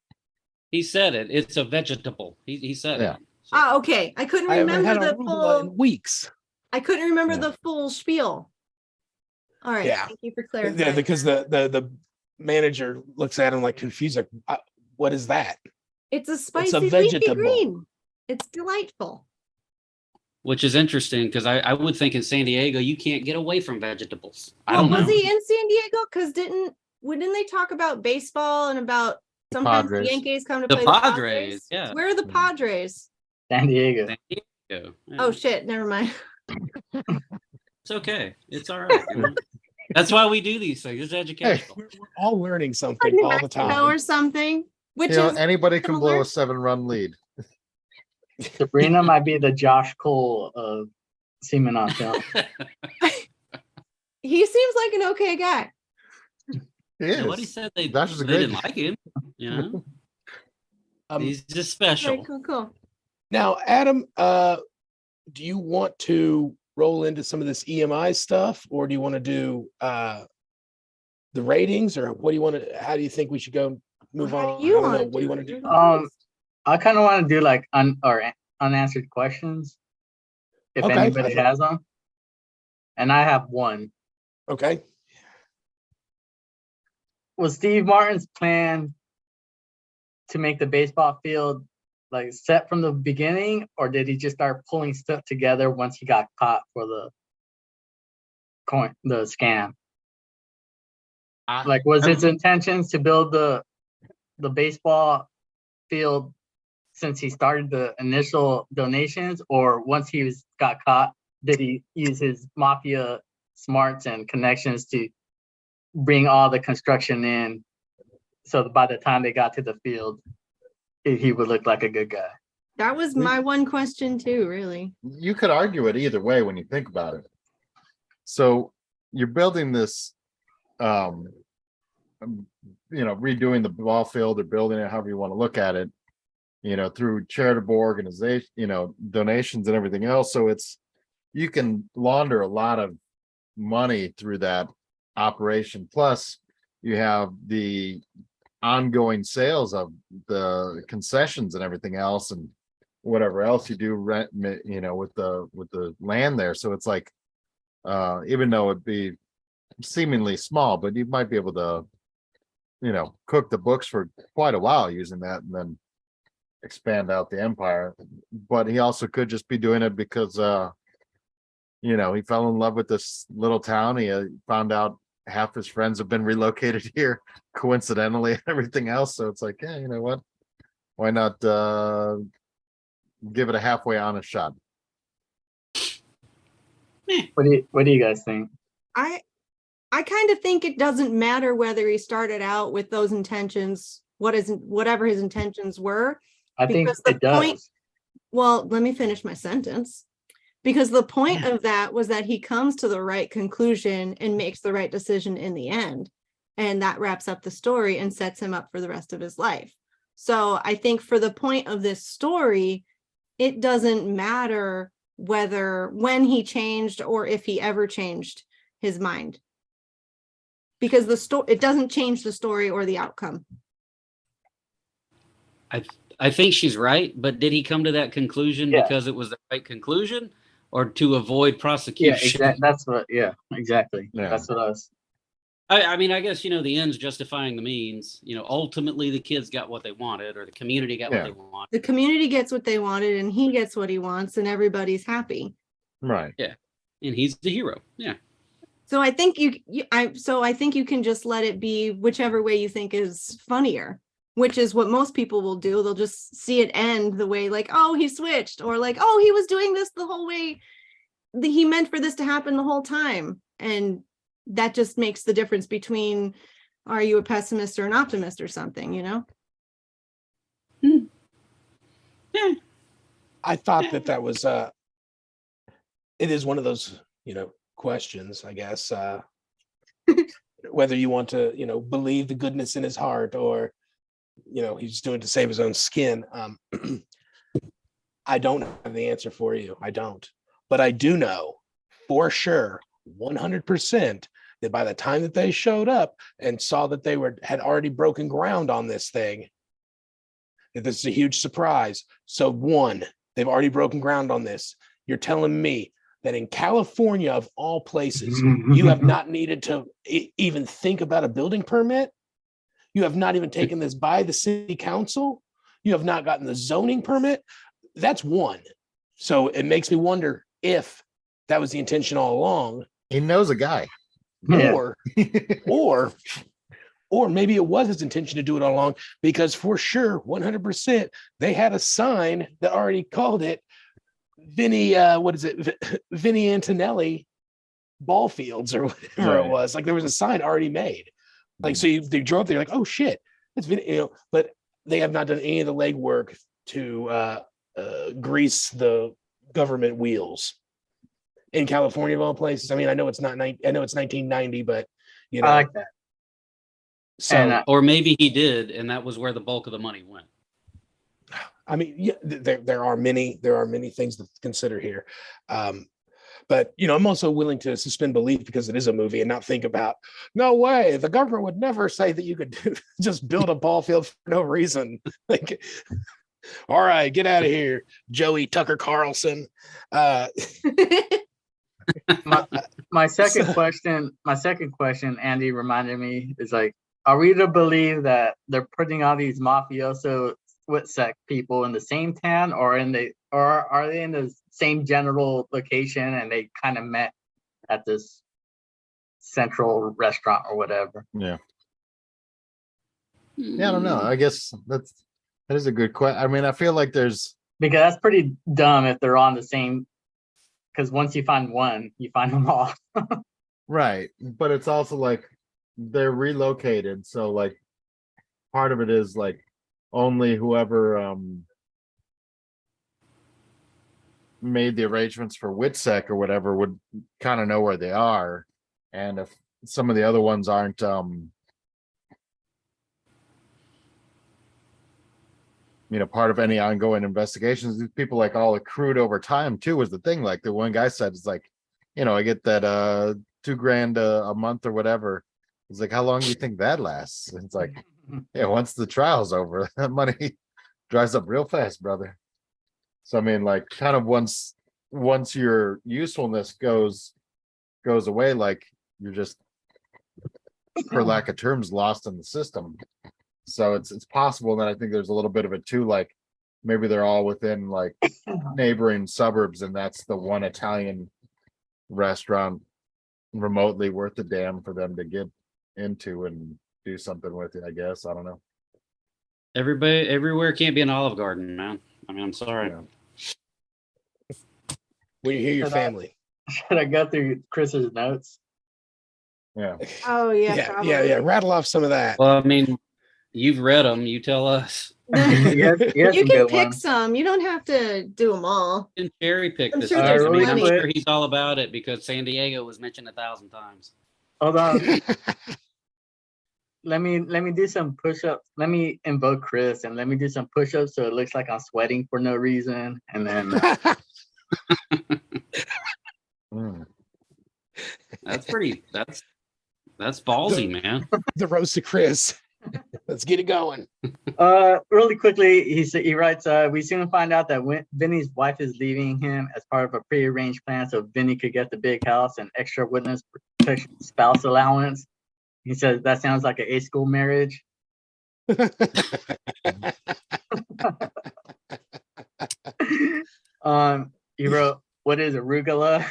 he said it. It's a vegetable. He said Yeah. it. So- Ah, okay. I couldn't I haven't remember had the arugula in full. weeks. I couldn't remember Yeah. the full spiel. All right. Yeah. Thank you for Yeah, clarifying. because the manager looks at him like confused, like, what is that? It's a spicy leafy vegetable. green. It's delightful. Which is interesting because I would think in San Diego you can't get away from vegetables. I Well, don't was know. he in San Diego? Because didn't they talk about baseball and about sometimes the Padres. Yankees come to The play Padres, yeah. Where are the Mm. Padres? San Diego. San Diego. Yeah. Oh shit, never mind. It's okay. It's all right. That's why we do these things. It's educational. We're all learning something New all the Mexico time. or something. Which You know, is anybody can blow similar. a 7-run lead. Sabrina might be the Josh Cole of Seamen on film. He seems like an okay guy. He is. Nobody said they Josh is a didn't great- like him. You know, Um, he's just Very special. cool. Now, Adam, do you want to roll into some of this EMI stuff, or do you want to do the ratings, or what do you want to? How do you think we should go? Move How on. do you I don't know. want to What do you want to do? I kind of want to do like unanswered questions, if Okay. anybody has them. And I have one. Okay. Was Steve Martin's plan to make the baseball field like set from the beginning, or did he just start pulling stuff together once he got caught for the scam? Like, was his intentions to build the baseball field since he started the initial donations, or once he got caught, did he use his mafia smarts and connections to bring all the construction in, so that by the time they got to the field, he would look like a good guy? That was my one question too, really. You could argue it either way when you think about it. So you're building this, redoing the ball field or building it, however you want to look at it, through charitable organization, donations and everything else. So you can launder a lot of money through that operation. Plus you have the ongoing sales of the concessions and everything else, and whatever else you do rent, with the land there. So it's like, even though it'd be seemingly small, but you might be able to, cook the books for quite a while using that and then expand out the empire. But he also could just be doing it because, he fell in love with this little town. He found out half his friends have been relocated here coincidentally and everything else. So it's like, yeah, you know what? Why not give it a halfway honest shot? What do you guys think? I kind of think it doesn't matter whether he started out with those intentions, whatever his intentions were. I think Because the it does. point- Well, let me finish my sentence. Because the point of that was that he comes to the right conclusion and makes the right decision in the end. And that wraps up the story and sets him up for the rest of his life. So I think for the point of this story, it doesn't matter when he changed or if he ever changed his mind. Because it doesn't change the story or the outcome. I think she's right, but did he come to that conclusion because it was the right conclusion, or to avoid Yeah, prosecution? exactly. Exactly. Yeah. That's what I was. I mean, I guess, the ends justifying the means. Ultimately the kids got what they wanted, or the community got what they wanted. The community gets what they wanted and he gets what he wants and everybody's happy. Right. And he's the hero. Yeah. So I think I think you can just let it be whichever way you think is funnier, which is what most people will do. They'll just see it end the way like, oh, he switched, or like, oh, he was doing this the whole way. He meant for this to happen the whole time. And that just makes the difference between, are you a pessimist or an optimist or something, I thought that was it is one of those, questions, I guess. whether you want to, believe the goodness in his heart or, he's doing it to save his own skin. I don't have the answer for you. I don't. But I do know for sure, 100%, that by the time that they showed up and saw that they had already broken ground on this thing, that this is a huge surprise. So one, they've already broken ground on this. You're telling me that in California, of all places, you have not needed to even think about a building permit? You have not even taken this by the city council? You have not gotten the zoning permit? That's one. So it makes me wonder if that was the intention all along. He knows a guy. Or maybe it was his intention to do it all along, because for sure, 100%, they had a sign that already called it Vinny Antonelli ball fields or whatever it was. Like there was a sign already made. Like, so they drove there, like, oh shit, that's Vinny, but they have not done any of the legwork to grease the government wheels in California of all places. I mean, I know it's 1990, but I like that. So, And, Or maybe he did, and that was where the bulk of the money went. I mean, yeah, there are many things to consider here. But I'm also willing to suspend belief because it is a movie and not think about, no way, the government would never say that you could just build a ball field for no reason. Like, all right, get out of here, Joey Tucker Carlson. my second question, Andy reminded me, is like, are we to believe that they're putting all these mafioso Witsec people in the same town, or are they in the same general location and they kind of met at this central restaurant or whatever? Yeah, I don't know. I guess that is a good question. I mean, I feel like because that's pretty dumb if they're on the same, because once you find one, you find them all. right, but it's also like they're relocated, so like part of it is like only whoever made the arrangements for Witsec or whatever would kind of know where they are, and if some of the other ones aren't part of any ongoing investigations, these people like all accrued over time too, was the thing. Like the one guy said, it's like, I get that $2,000 a month or whatever. It's like, how long do you think that lasts? It's like, yeah, once the trial's over, that money dries up real fast, brother. So I mean, like, kind of once your usefulness goes away, like you're just, for lack of terms, lost in the system. So it's possible that I think there's a little bit of it too, like maybe they're all within like neighboring suburbs, and that's the one Italian restaurant remotely worth the damn for them to get into and do something with it, I guess. I don't know. Everywhere can't be an Olive Garden, man. I mean, I'm sorry. Yeah. When you hear your family. Should I go through Chris's notes? Yeah. Oh yeah, yeah. Rattle off some of that. Well, I mean, you've read them. You tell us. Yes, You can pick one. some. You don't have to do them all. You can cherry pick I'm this sure stuff. there's I mean, I'm plenty. sure he's all about it because San Diego was mentioned 1,000 times. Hold on. Let me do some push-ups. Let me invoke Chris and let me do some push-ups so it looks like I'm sweating for no reason. And then That's ballsy, man. The roast to Chris. Let's get it going. really quickly, he writes, we soon find out that Vinny's wife is leaving him as part of a prearranged plan so Vinny could get the big house and extra witness protection spouse allowance. He says that sounds like an A-school marriage. He wrote, "What is arugula?"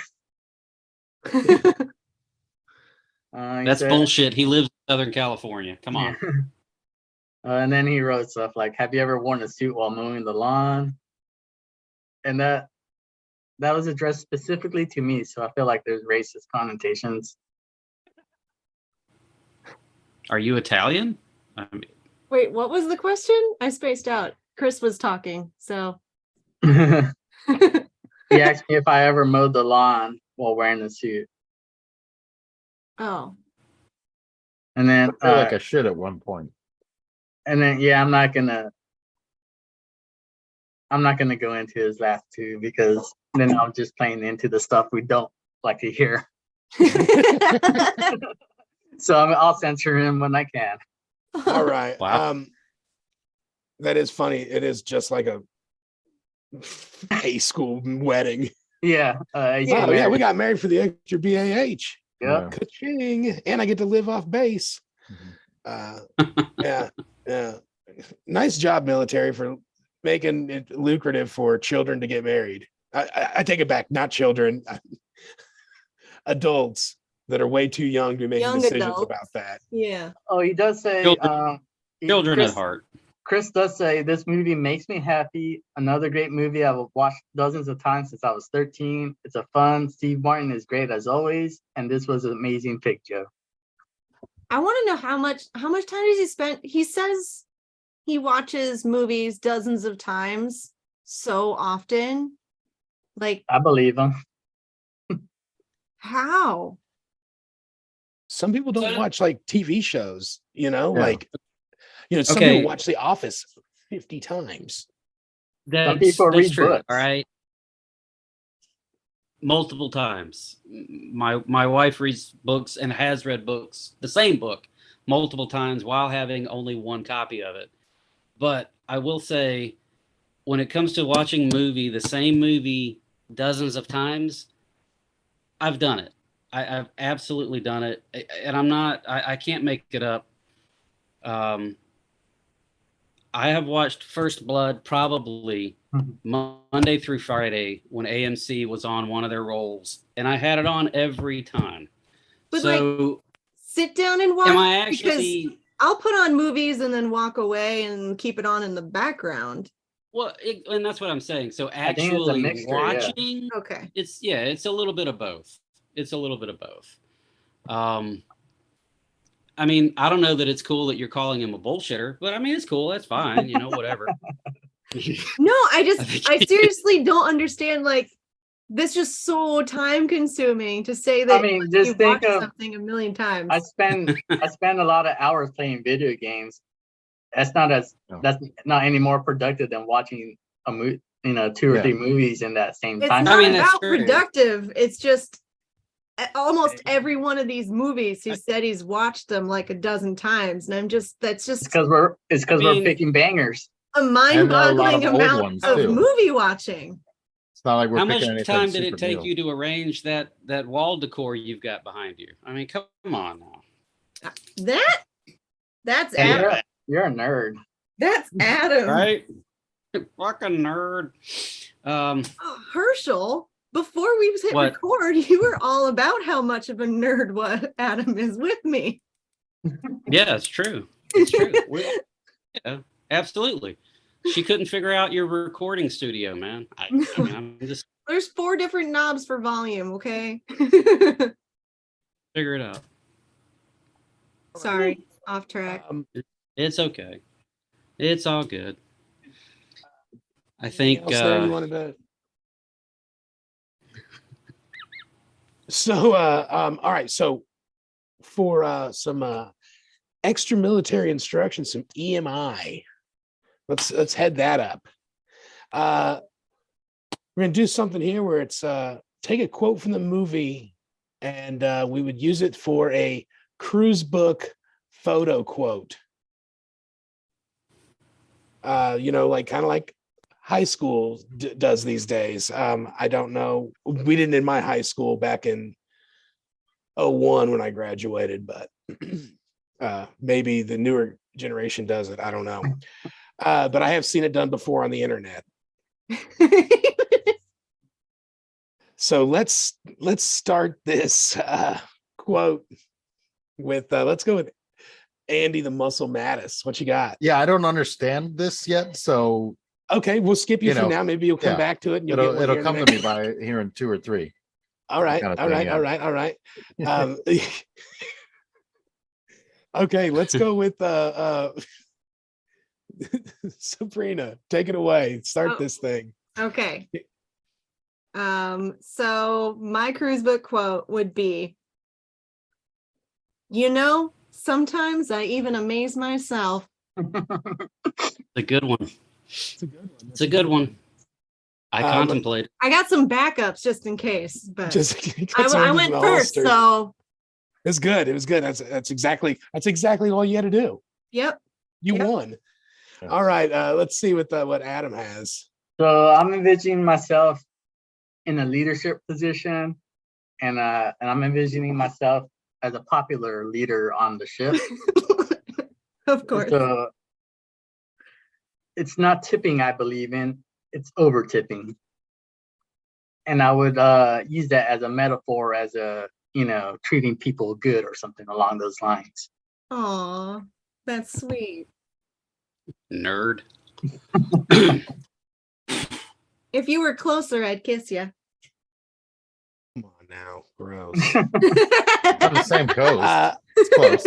That's bullshit. He lives in Southern California. Come on. Yeah. And then he wrote stuff like, "Have you ever worn a suit while mowing the lawn?" And that was addressed specifically to me, so I feel like there's racist connotations. Are you Italian? I mean, Wait, what was the question? I spaced out. Chris was talking, so. He asked me if I ever mowed the lawn while wearing a suit. Oh. And then I feel like I should at one point. and then yeah, I'm not gonna go into his last two because then I'm just playing into the stuff we don't like to hear. So I'll censor him when I can. All right. Wow. That is funny. It is just like a high school wedding. Yeah. Oh yeah, we got married for the extra BAH. Yep. Ka-ching. And I get to live off base. Yeah. Nice job, military, for making it lucrative for children to get married. I take it back, not children, adults that are way too young to be making Young decisions adults. about that. Yeah. Oh, he does say Children Chris, at heart. Chris does say this movie makes me happy. Another great movie I've watched dozens of times since I was 13. It's a fun. Steve Martin is great as always, and this was an amazing pick, Joe. I want to know how much time does he spend? He says he watches movies dozens of times so often. Like, I believe him. how? Some people don't watch like TV shows, Yeah. like, some Okay. people watch The Office 50 times. That's people read true. books. All right. Multiple times. My wife reads books and has read books, the same book, multiple times while having only one copy of it. But I will say, when it comes to watching the same movie dozens of times, I've done it. I've absolutely done it. And I can't make it up. I have watched First Blood probably Monday through Friday when AMC was on one of their rolls, and I had it on every time. But So sit down and watch am I because actually? I'll put on movies and then walk away and keep it on in the background. Well, and that's what I'm saying. So I think it's a actually mixture, yeah. watching, Okay. it's a little bit of both. It's a little bit of both. I mean, I don't know that it's cool that you're calling him a bullshitter, but I mean, it's cool. That's fine. Whatever. No, I seriously don't understand. Like, this just so time consuming to say that I mean, just you think watch of something a million times. I spend a lot of hours playing video games. That's not any more productive than watching a movie, 2 or 3 movies in that same It's time. not that's about true. productive. It's just almost every one of these movies he said he's watched them like a dozen times, and that's just because we're picking bangers. a And there are a lot mind-boggling of old amount ones, of too. movie watching. It's not like we're How picking much anything time did it super take new. you to arrange that wall decor you've got behind you? I mean, come on now. That's Hey, Adam. you're a nerd. That's Adam. Right? Fucking nerd. Oh, Herschel, before we hit What? record, you were all about how much of a nerd what Adam is with me. Yeah, it's true. It's true. Yeah, absolutely. She couldn't figure out your recording studio, man. I mean, I'm just There's 4 different knobs for volume, okay? figure it out. Sorry, off track. It's okay. It's all good. I Anything think else there you wanted to. So all right, so for some extra military instruction, some EMI, let's head that up. We're gonna do something here where it's take a quote from the movie and we would use it for a cruise book photo quote. Like kind of like high school does these days. I don't know. We didn't in my high school back in 2001 when I graduated, but maybe the newer generation does it. I don't know. But I have seen it done before on the internet. So let's start this quote with let's go with Andy the Muscle Mattis. What you got? Yeah, I don't understand this yet, so Okay, we'll skip you for now. Maybe you'll come back to it. And it'll come to me by hearing 2 or 3. All right, kind of all thing, right, yeah. all right. Okay, let's go with Sabrina. Take it away. Start this thing. Okay. So my cruise book quote would be, Sometimes I even amaze myself. A good one. It's a good one. It's a good one. I contemplate. I got some backups just in case, but Just I went first, so it's good. It was good. That's exactly all you had to do. yep. You Yep. won. All right. Let's see what Adam has. So I'm envisioning myself in a leadership position, and I'm envisioning myself as a popular leader on the ship. Of course. So it's not tipping I believe in, it's over tipping. And I would use that as a metaphor, as a, treating people good or something along those lines. Aw, that's sweet. Nerd. If you were closer, I'd kiss you. Come on now. Gross. On the same coast. It's close.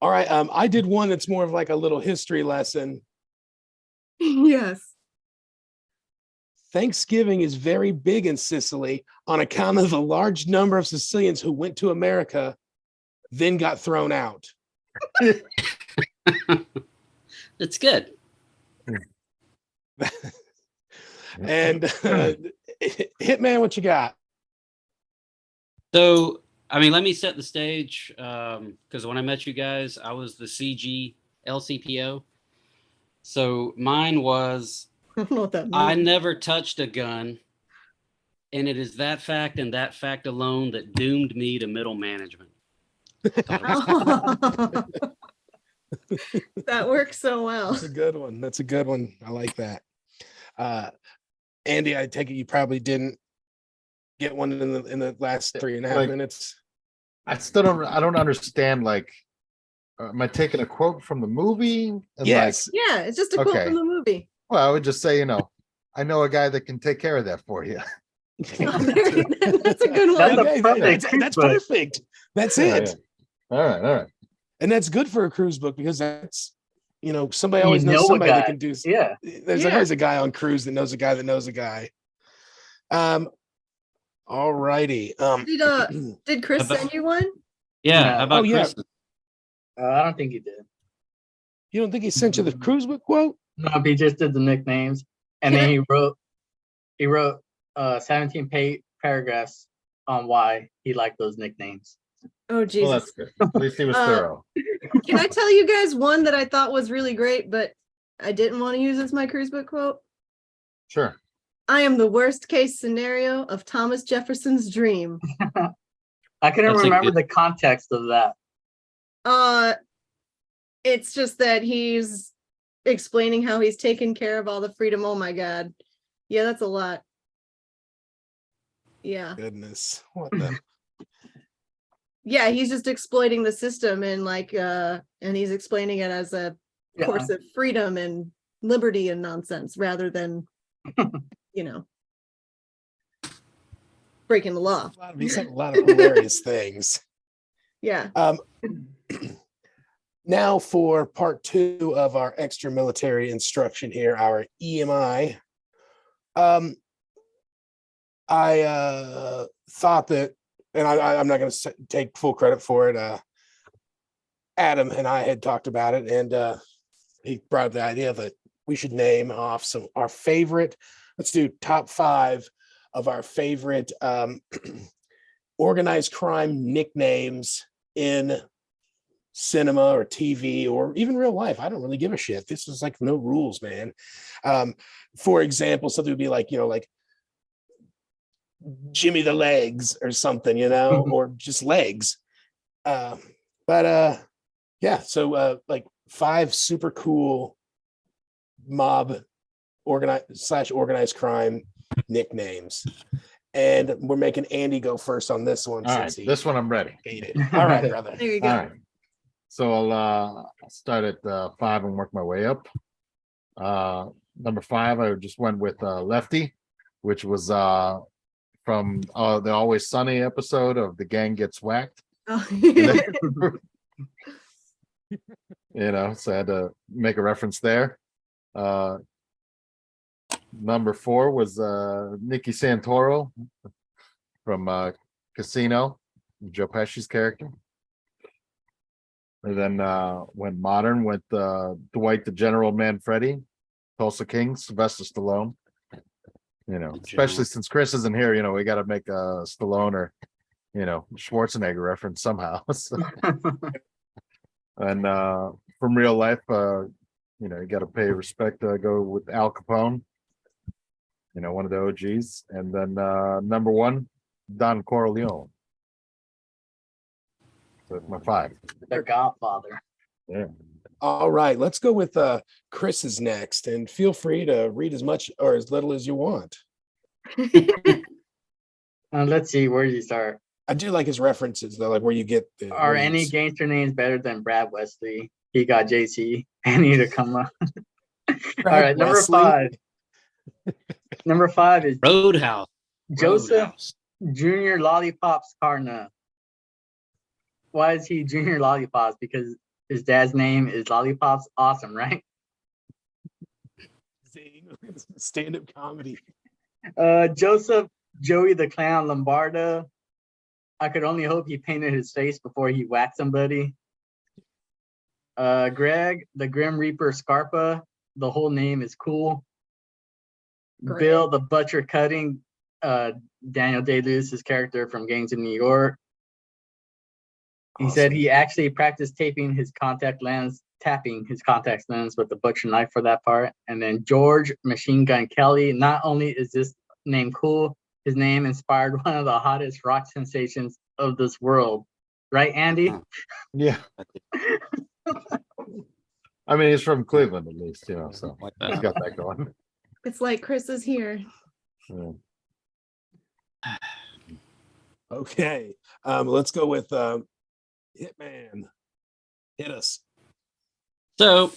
All right. I did one that's more of like a little history lesson. Yes. Thanksgiving is very big in Sicily on account of the large number of Sicilians who went to America, then got thrown out. It's good. And Hitman, what you got? So, I mean, let me set the stage, because when I met you guys, I was the CG LCPO. So mine was, I don't know what that means. I never touched a gun, and it is that fact and that fact alone that doomed me to middle management. That works so well. That's a good one. That's a good one. I like that. Andy, I take it you probably didn't get one in the last 3.5 minutes. I don't understand, like, am I taking a quote from the movie? And Yes. Yeah, it's just a quote Okay. from the movie. Well, I would just say, I know a guy that can take care of that for you. That's a good That's one. a perfect That's book. perfect. That's Yeah, it. yeah. All right. And that's good for a cruise book because that's, somebody You always knows know a somebody that guy. can do. Yeah. There's Yeah. always a guy on cruise that knows a guy that knows a guy. All righty. Did Chris send you one? Yeah, No. how about Oh, yeah. Chris? I don't think he did. You don't think he sent you the cruise book quote? No, he just did the nicknames, and Can then he wrote 17 paragraphs on why he liked those nicknames. Oh Well, Jesus. that's good. At least he was thorough. Can I tell you guys one that I thought was really great, but I didn't want to use as my cruise book quote? Sure. I am the worst case scenario of Thomas Jefferson's dream. I couldn't That's a remember good- the context of that. It's just that he's explaining how he's taken care of all the freedom. Oh my God. Yeah, that's a lot. Yeah. Goodness. What the? Yeah, he's just exploiting the system and and he's explaining it as a Yeah. course of freedom and liberty and nonsense rather than, breaking the law. He said a lot of hilarious things. Yeah. Now for part 2 of our extra military instruction here, our EMI. I thought that, and I'm not going to take full credit for it. Adam and I had talked about it, and he brought up the idea that we should name off our favorite. Let's do top 5 of our favorite organized crime nicknames in cinema or TV or even real life. I don't really give a shit. This is like no rules, man. For example, something would be like, like Jimmy the Legs or something, or just legs. Yeah. So like 5 super cool mob organized crime nicknames. And we're making Andy go first on this one. All right. This one I'm ready. Hated. All right, brother. There you go. All right. So I'll start at 5 and work my way up. Number 5, I just went with Lefty, which was from the Always Sunny episode of The Gang Gets Whacked. Oh. So I had to make a reference there. Number 4 was Nicky Santoro from Casino, Joe Pesci's character. And then went modern with Dwight the General Manfredi, Tulsa King, Sylvester Stallone. You know, especially since Chris isn't here, you know, we got to make a Stallone or, you know, Schwarzenegger reference somehow. So, and from real life, you know, you got to pay respect. Go with Al Capone, you know, one of the OGs, and then number one, Don Corleone. So that's my 5. The Godfather. Yeah. All right, let's go with Chris's next, and feel free to read as much or as little as you want. Let's see, where do you start? I do like his references though, like where you get the Are any names. gangster names better than Brad Wesley? He got JC. I need to come up. All right, number Wesley? 5. Number 5 is Roadhouse. Joseph Roadhouse. Junior Lollipops Carna. Why is he Junior Lollipops? Because his dad's name is Lollipops. Awesome, right? Stand-up comedy. Joseph Joey the Clown Lombardo. I could only hope he painted his face before he whacked somebody. Greg the Grim Reaper Scarpa. The whole name is cool. Great. Bill the Butcher Cutting. Daniel Day-Lewis's character from Gangs of New York. He said he actually practiced tapping his contact lens with the butcher knife for that part. And then George Machine Gun Kelly. Not only is this name cool, his name inspired one of the hottest rock sensations of this world. Right, Andy? Yeah. I mean, he's from Cleveland at least, you know, so he's got that going. It's like Chris is here. Yeah. Okay, let's go with Hitman. Hit us. So,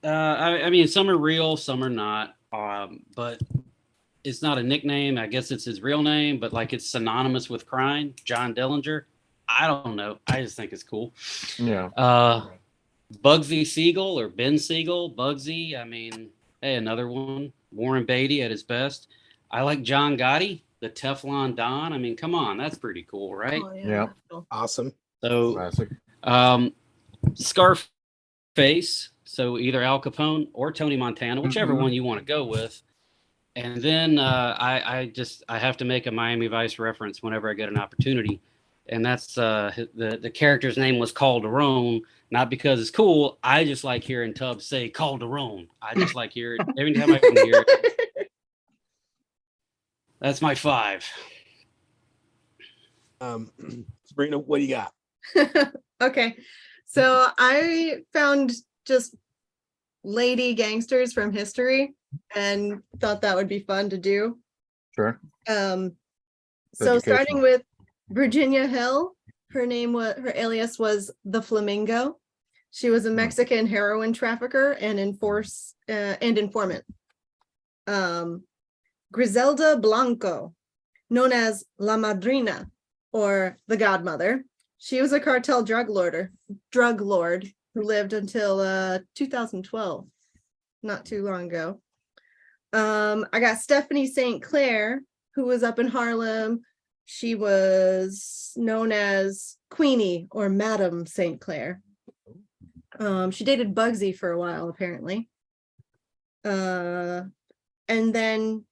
I mean, some are real, some are not. But it's not a nickname. I guess it's his real name, but like it's synonymous with crime. John Dillinger. I don't know. I just think it's cool. Yeah. Bugsy Siegel or Ben Siegel. Bugsy. I mean, hey, another one. Warren Beatty at his best. I like John Gotti, the Teflon Don. I mean, come on, that's pretty cool, right? Oh, Yeah. Awesome. So, Classic. Scarface. So either Al Capone or Tony Montana, whichever one you want to go with. And then I have to make a Miami Vice reference whenever I get an opportunity, and that's the character's name was Calderon, not because it's cool. I just like hearing Tubbs say Calderon. I just like hearing every time I can hear it. That's my 5. Sabrina, what do you got? Okay, so I found just lady gangsters from history and thought that would be fun to do. Sure. So Educational. starting with Virginia Hill, her alias was the Flamingo. She was a Mexican heroin trafficker and informant. Griselda Blanco, known as La Madrina or the Godmother. She was a cartel drug lord who lived until 2012, not too long ago. I got Stephanie St. Clair, who was up in Harlem. She was known as Queenie or Madam St. Clair. She dated Bugsy for a while, apparently. And then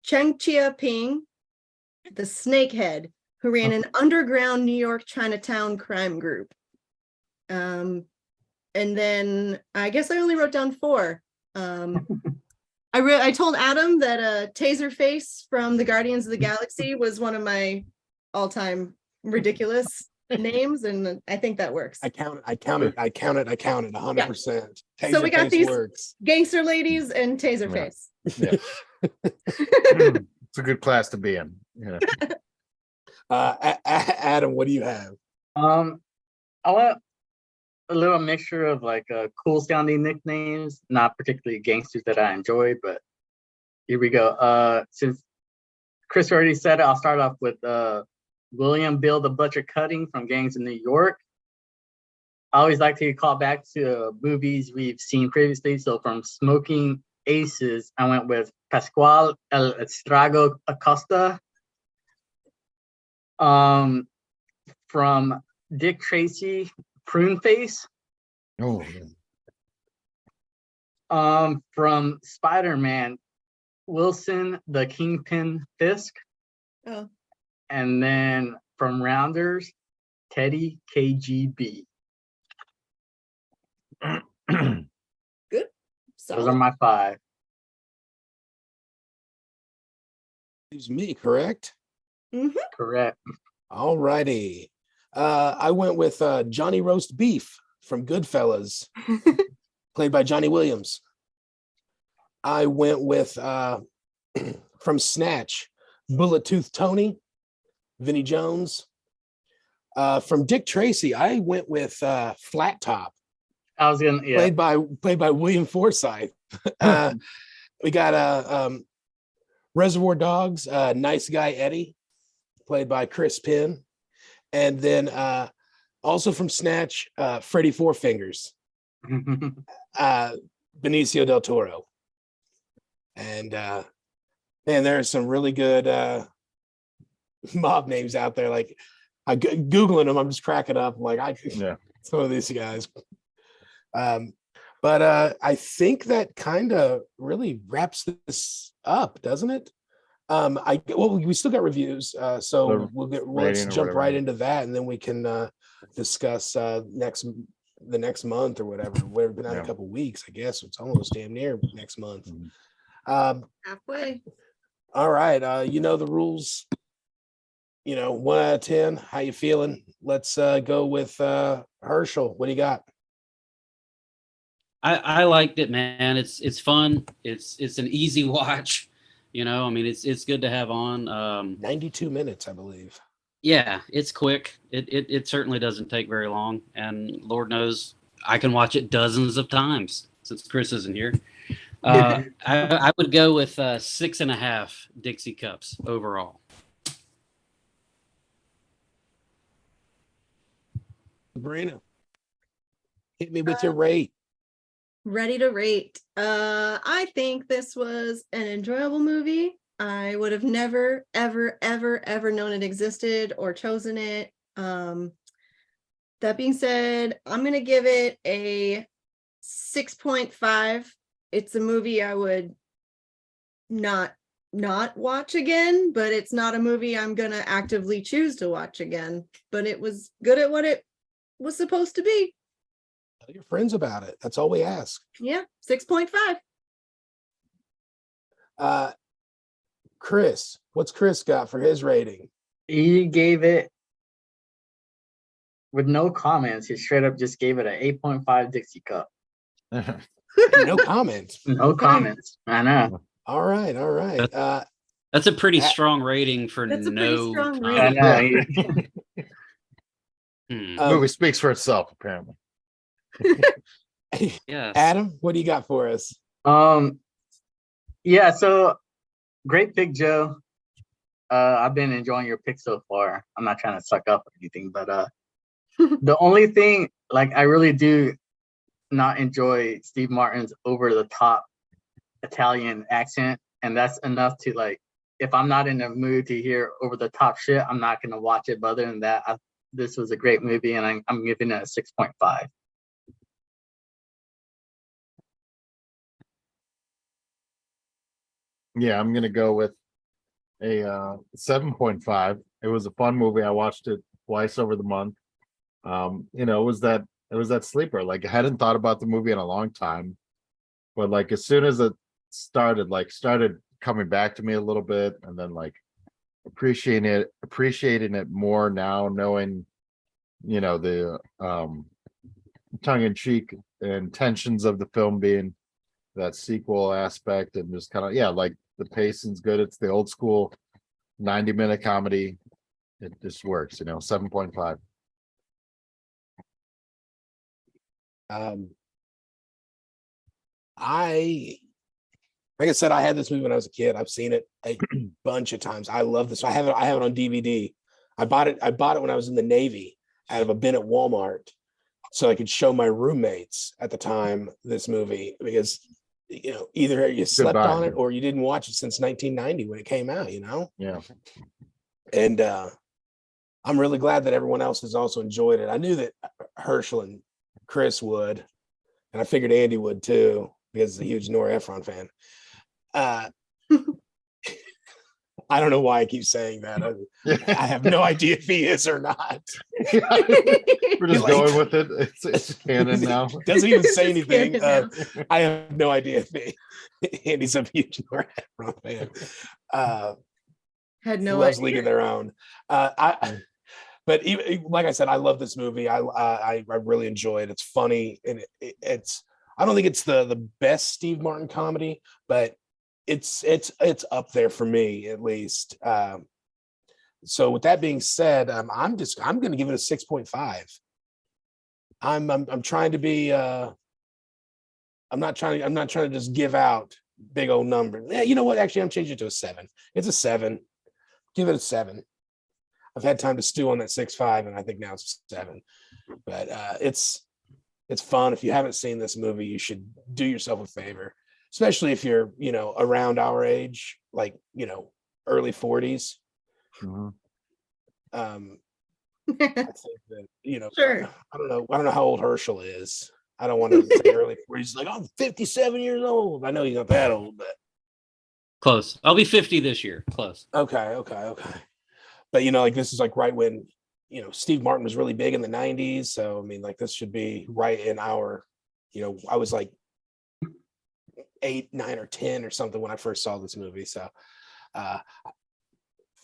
Cheng Chia Ping, the Snakehead, who ran an underground New York Chinatown crime group. And then I guess I only wrote down 4. I told Adam that Taserface from the Guardians of the Galaxy was one of my all-time ridiculous names, and I think that works. I counted 100%. So we got these works. gangster ladies and Taserface. Yeah. It's a good class to be in. Yeah. Adam, what do you have? I want a little mixture of like cool sounding nicknames, not particularly gangsters that I enjoy, but here we go. Since Chris already said it, I'll start off with William Bill the Butcher Cutting from Gangs of New York. I always like to call back to movies we've seen previously. So from Smoking Aces, I went with Pascual El Estrago Acosta. From Dick Tracy, Prune Face. Oh, From Spider-Man, Wilson the Kingpin Fisk. Oh, And then from Rounders, Teddy KGB. good. Those are Solid. my 5. It's me, correct? Correct. All righty. I went with Johnny Roast Beef from Goodfellas, played by Johnny Williams. I went with from Snatch, Bullet Tooth Tony, Vinnie Jones. From Dick Tracy, I went with Flat Top, I was gonna, yeah. played by William Forsythe. We got Reservoir Dogs, Nice Guy Eddie, played by Chris Penn, and then also from Snatch, Freddie Four Fingers, Benicio del Toro. And man, there are some really good mob names out there. Like Googling them, I'm just cracking up. Like some of these guys. But I think that kind of really wraps this up, doesn't it? We still got reviews, so let's jump right into that, and then we can discuss the next month or whatever. We've been out a couple weeks, I guess. It's almost damn near next month. Halfway. All right, you know the rules. 1 out of 10. How you feeling? Let's go with Herschel. What do you got? I liked it, man. It's fun. It's an easy watch. I mean, it's good to have on. 92 minutes, I believe. Yeah, it's quick. It certainly doesn't take very long, and Lord knows I can watch it dozens of times since Chris isn't here. I would go with 6.5 Dixie cups overall. Sabrina, hit me with your rate. Ready to rate. I think this was an enjoyable movie. I would have never, ever, ever, ever known it existed or chosen it. That being said, I'm gonna give it a 6.5. It's a movie I would not watch again, but it's not a movie I'm gonna actively choose to watch again. But it was good at what it was supposed to be. Tell your friends about it. That's all we ask. Yeah, 6.5. Chris, what's Chris got for his rating? He gave it with no comments. He straight up just gave it an 8.5 Dixie cup. No comments. No comments. I know. All right. That's a pretty strong rating for That's a pretty no strong comment. rating. I know. Movie speaks for itself, apparently. Yes. Adam, what do you got for us? Yeah, so great pick, Joe. I've been enjoying your pick so far. I'm not trying to suck up or anything, but the only thing, like, I really do not enjoy Steve Martin's over the top Italian accent, and that's enough to, like, if I'm not in the mood to hear over the top shit, I'm not gonna watch it. But other than that, this was a great movie, and I'm giving it a 6.5. Yeah, I'm gonna go with a 7.5. It was a fun movie. I watched it twice over the month. It was that sleeper. Like, I hadn't thought about the movie in a long time, but like as soon as it started coming back to me a little bit, and then like appreciating it more now, knowing the tongue-in-cheek intentions of the film being that sequel aspect, and just kind of like the pacing's good. It's the old school 90-minute comedy. It just works, 7.5. Like I said, I had this movie when I was a kid. I've seen it a bunch of times. I love this. I have it on DVD. I bought it when I was in the Navy out of a bin at Walmart, so I could show my roommates at the time this movie, because either you slept on it or you didn't watch it since 1990 when it came out. Yeah. And I'm really glad that everyone else has also enjoyed it. I knew that Herschel and Chris would, and I figured Andy would too, because he's a huge Nora Ephron fan. I don't know why I keep saying that. I have no idea if he is or not. We're just Like- going with it. It's canon now. Doesn't even It's say just anything. canon I have no idea if Andy's a huge Nora Ephron fan. Had Who no loves idea. League of Their Own. But even, like I said, I love this movie. I really enjoy it. It's funny, and it's. I don't think it's the best Steve Martin comedy, but it's up there for me at least. So with that being said, I'm going to give it a 6.5. I'm trying to be. I'm not trying to just give out big old number. Yeah, you know what? Actually, I'm changing it to a 7. It's a 7. Give it a 7. I've had time to stew on that 6.5, and I think now it's a 7. But it's fun. If you haven't seen this movie, you should do yourself a favor, especially if you're, around our age, like, early 40s. Mhm. I think that, Sure. I don't know how old Herschel is. I don't want to say early 40s. Like, I'm 57 years old. I know he's not that old, but Close. I'll be 50 this year. Close. okay. But like this is like right when Steve Martin was really big in the 90s. So I mean, like this should be right in our, I was like 8, 9, or 10 or something when I first saw this movie. So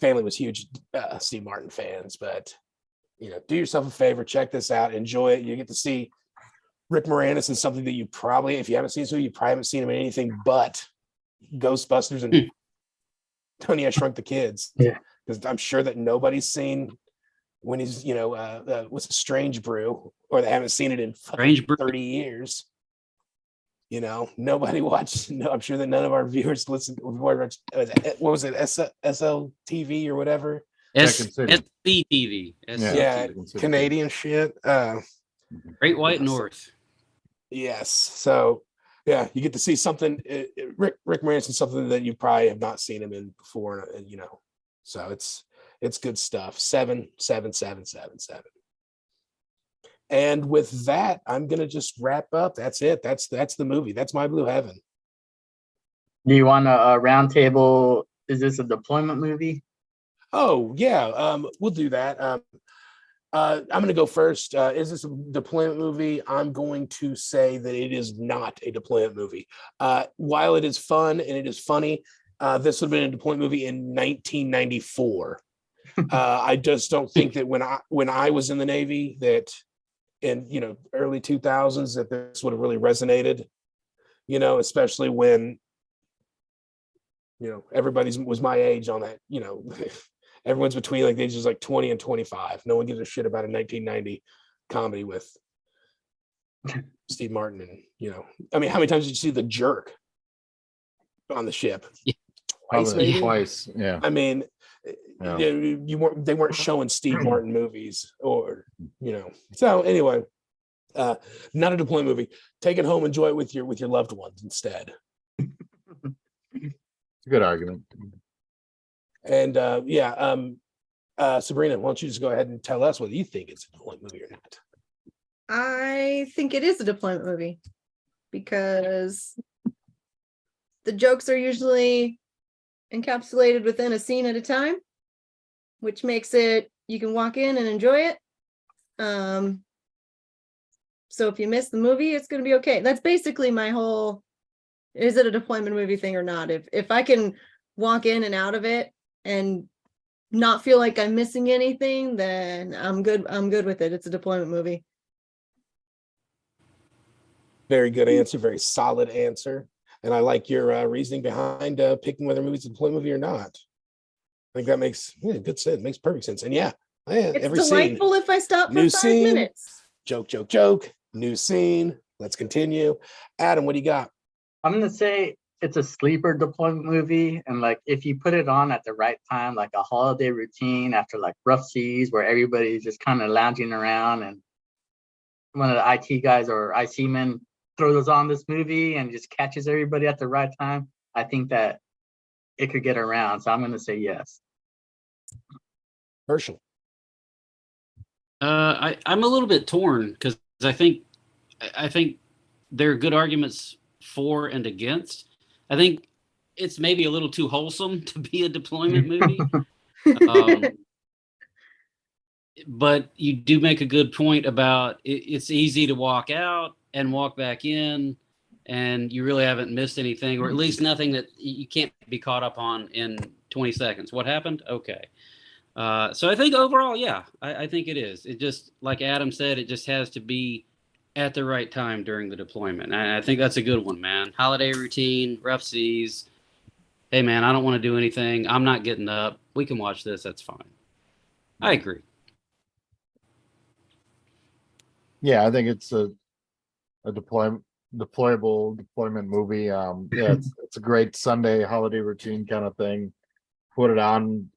family was huge Steve Martin fans, but do yourself a favor, check this out, enjoy it. You get to see Rick Moranis in something that you probably, if you haven't seen this movie, you probably haven't seen him in anything but Ghostbusters and Tony I Shrunk the Kids. Yeah. Because I'm sure that nobody's seen when he's, what's a Strange Brew, or they haven't seen it in Strange Brew. 30 years. Nobody watched. No, I'm sure that none of our viewers listened. What was it? SLTV or whatever? Second City. SCTV. Yeah, Canadian shit. Great White North. Yes. So, yeah, you get to see something. Rick Moranis in something that you probably have not seen him in before, and so it's good stuff. 7. And with that, I'm gonna just wrap up. That's it. That's the movie. That's My Blue Heaven. Do you want a round table? Is this a deployment movie? Oh yeah, we'll do that. I'm gonna go first. Is this a deployment movie? I'm going to say that it is not a deployment movie. While it is fun and it is funny, this would have been a deployment movie in 1994. I just don't think that when I was in the Navy, that in early 2000s, that this would have really resonated. Especially when everybody's was my age on that. Everyone's between like the ages like 20 and 25. No one gives a shit about a 1990 comedy with Steve Martin and I mean, how many times did you see The Jerk on the ship? Yeah. Twice, maybe. Twice, yeah. I mean, Yeah. they weren't showing Steve Martin movies, or So anyway, not a deployment movie. Take it home, enjoy it with your loved ones instead. It's a good argument. And Sabrina, why don't you just go ahead and tell us whether you think it's a deployment movie or not? I think it is a deployment movie because the jokes are usually encapsulated within a scene at a time, which makes it you can walk in and enjoy it. So if you miss the movie, it's going to be okay. That's basically my whole, is it a deployment movie thing or not? If I can walk in and out of it and not feel like I'm missing anything, then I'm good. I'm good with it. It's a deployment movie. Very good answer. Very solid answer. And I like your reasoning behind picking whether a movie's a deployment movie or not. I think that makes good sense. Makes perfect sense. And It's every scene. delightful if I stop for New 5 scene. minutes. Joke. New scene. Let's continue. Adam, what do you got? I'm gonna say it's a sleeper deployment movie, and like if you put it on at the right time, like a holiday routine after like rough seas where everybody's just kind of lounging around, and one of the IT guys or Seamen throws on this movie and just catches everybody at the right time, I think that it could get around. So I'm gonna say yes. Herschel. I'm a little bit torn because I think there are good arguments for and against. I think it's maybe a little too wholesome to be a deployment movie. Um, but you do make a good point about it's easy to walk out and walk back in, and you really haven't missed anything, or at least nothing that you can't be caught up on in 20 seconds. What happened? Okay. So I think overall, yeah, I think it is. It just, like Adam said, it just has to be at the right time during the deployment. And I think that's a good one, man. Holiday routine, rough seas. Hey, man, I don't want to do anything. I'm not getting up. We can watch this. That's fine. I agree. Yeah, I think it's a deployable deployment movie. Yeah, it's a great Sunday holiday routine kind of thing. Put it on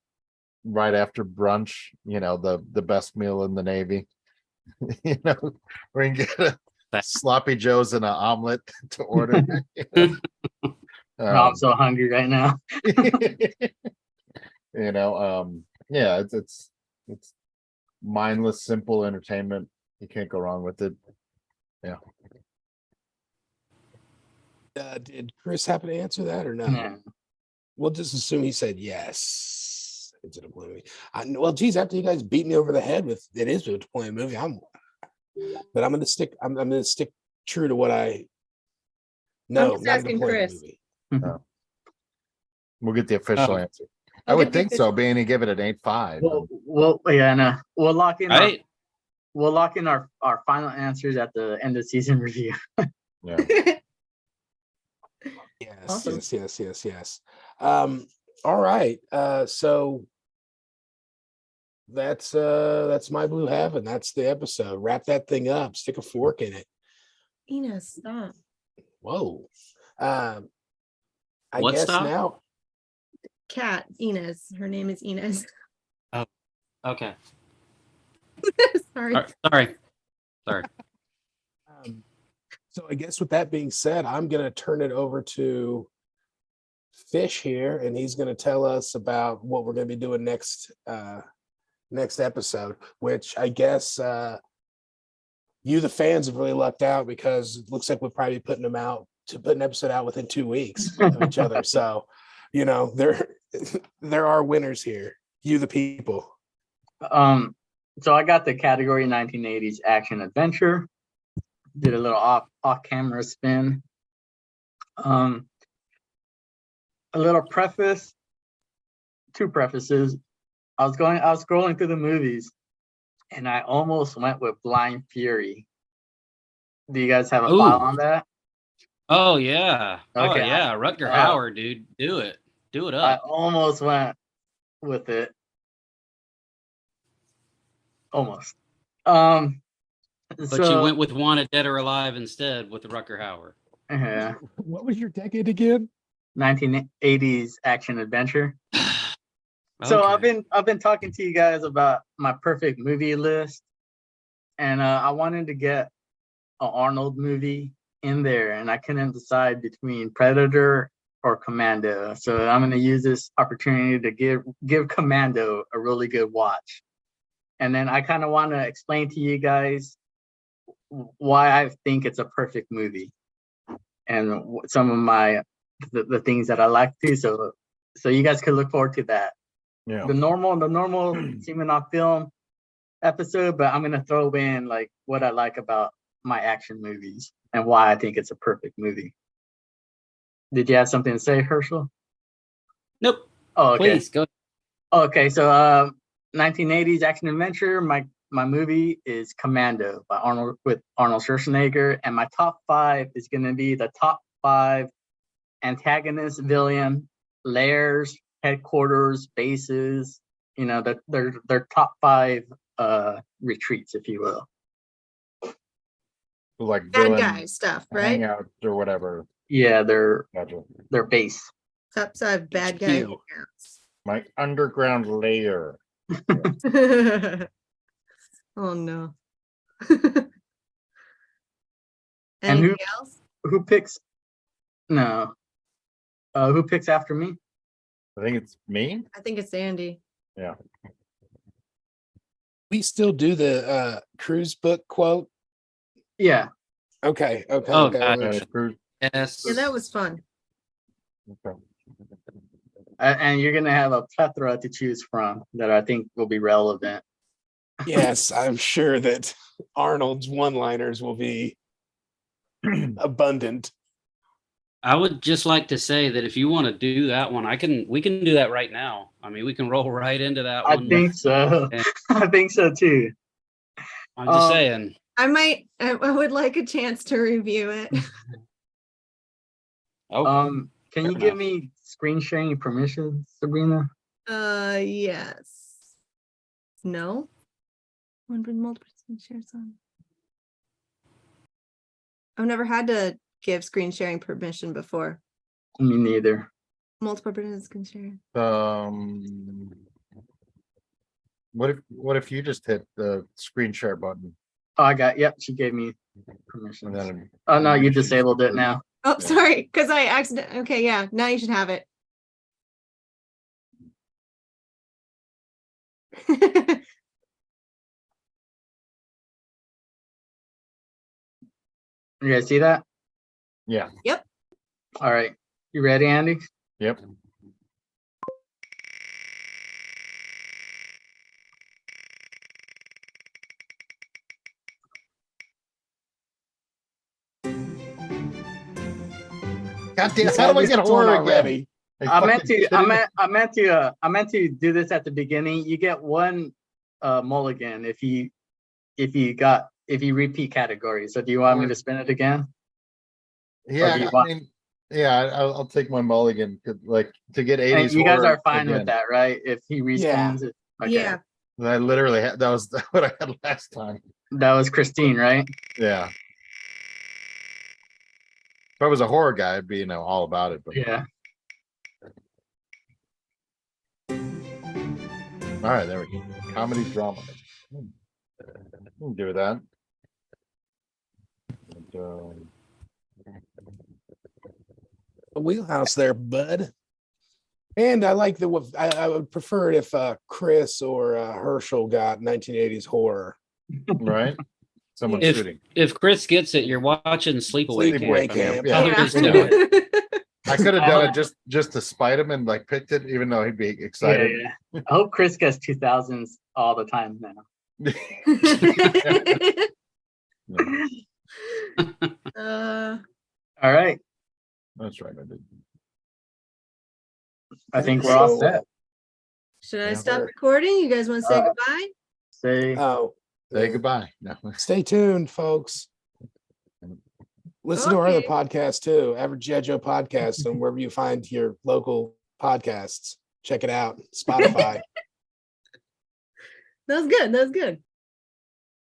right after brunch, the best meal in the Navy. We can get a sloppy joes and an omelet to order. I'm so hungry right now. Yeah, it's mindless, simple entertainment. You can't go wrong with it. Yeah. Did Chris happen to answer that or no? Yeah. We'll just assume he said yes. It's a deployment movie. Well, geez, after you guys beat me over the head with it is a deployment movie, but I'm gonna stick true to what I know. just Not a asking deployment Chris. movie. We'll get the official answer. I We'll would get the think so, official- being he give it an 8.5. Yeah, no. We'll lock in Right? our final answers at the end of season review. Yeah. Yes, Awesome. yes. All right. So that's My Blue Heaven. That's the episode. Wrap that thing up. Stick a fork in it. Ina, stop. Whoa. I What guess stop? now. Cat, Inez. Her name is Inez. Okay. Sorry. Sorry. So I guess with that being said, I'm gonna turn it over to Fish here, and he's gonna tell us about what we're gonna be doing next episode, which I guess you the fans have really lucked out because it looks like we'll probably be putting an episode out within 2 weeks of each other. So, there are winners here. You the people. So I got the category 1980s action adventure. Did a little off camera spin. A little preface, 2 prefaces. I was scrolling through the movies and I almost went with Blind Fury. Do you guys have a file on that? Oh yeah. Okay. Oh yeah. Rutger Hauer, dude. Do it. Do it I up. almost went with it. Almost. But So you went with Wanted Dead or Alive instead with Rutger Hauer. yeah, What was your decade again? 1980s action adventure. So Okay. I've been talking to you guys about my perfect movie list, and I wanted to get an Arnold movie in there, and I couldn't decide between Predator or Commando. So I'm going to use this opportunity to give Commando a really good watch, and then I kind of want to explain to you guys why I think it's a perfect movie, and some of the things that I like to. So you guys could look forward to that. Yeah. The normal Seamen on Film episode, but I'm gonna throw in like what I like about my action movies and why I think it's a perfect movie. Did you have something to say, Herschel? Nope. Oh, okay. Please go. Okay, so 1980s action adventure. My movie is Commando by Arnold Schwarzenegger, and my top 5 is gonna be the top 5 antagonist, villain, layers, headquarters, bases, their top 5 retreats, if you will. Like Bad villain guy stuff, right? hangout or whatever. Yeah, their Gotcha. base. Top 5 bad guy HQ. My underground layer. hangouts. Oh no. And Anything else? who picks? No. Who picks after me? I think it's me. I think it's Andy. Yeah. we still do the cruise book quote? Yeah. Okay. Oh, okay. gotcha. Yes. Yeah, that was fun. Okay. And you're gonna have a plethora to choose from that I think will be relevant. Yes, I'm sure that Arnold's one-liners will be abundant. I would just like to say that if you want to do that one, we can do that right now. I mean, we can roll right into that I one. think so. And I think so too. I'm just Um, saying. I would like a chance to review it. Oh, Can fair you give enough. me screen sharing permission, Sabrina? Yes. No? One with multiple screen shares on. I've never had to give screen sharing permission before. Me neither. Multiple persons can share. What if you just hit the screen share button Oh, I got, yep, she gave me permission. and then Oh, no, you disabled it now. Oh, Yeah. sorry, because I accidentally. Okay, yeah, now you should have it. You guys see that? yeah. All right. You ready, Andy? Yep. God damn, how do I get horror again? already? I meant to do this at the beginning. You get one mulligan if you repeat categories. So do you want me to spin it again? Yeah, do you I want- mean, yeah, I'll take my mulligan like to get And 80s you guys horror are fine with again. that, right? If he respins it. Okay. Yeah. I literally had that was what I had last time. That was Christine, right? Yeah. If I was a horror guy, I'd be all about it. But Yeah. all right, there we go. Comedy drama. We'll do that. And, A wheelhouse there, bud. And I like I would prefer it if Chris or Herschel got 1980s horror. right? Someone If shooting. if Chris gets it, you're watching Sleepaway Sleepaway Camp. Camp. I mean, Yeah. others do it. I could have done it just to spite him and like picked it, even though he'd be excited. Yeah. I hope Chris gets 2000s all the time now. All right. That's right. I did. I think we're all set. Should I Yeah. stop recording? You guys want to say Uh, goodbye? Say Oh, Say goodbye. No. stay tuned, folks. Listen to our other Okay. podcast too, Average G.I podcast, and wherever you find your local podcasts. Check it out. Spotify. That was good. That was good.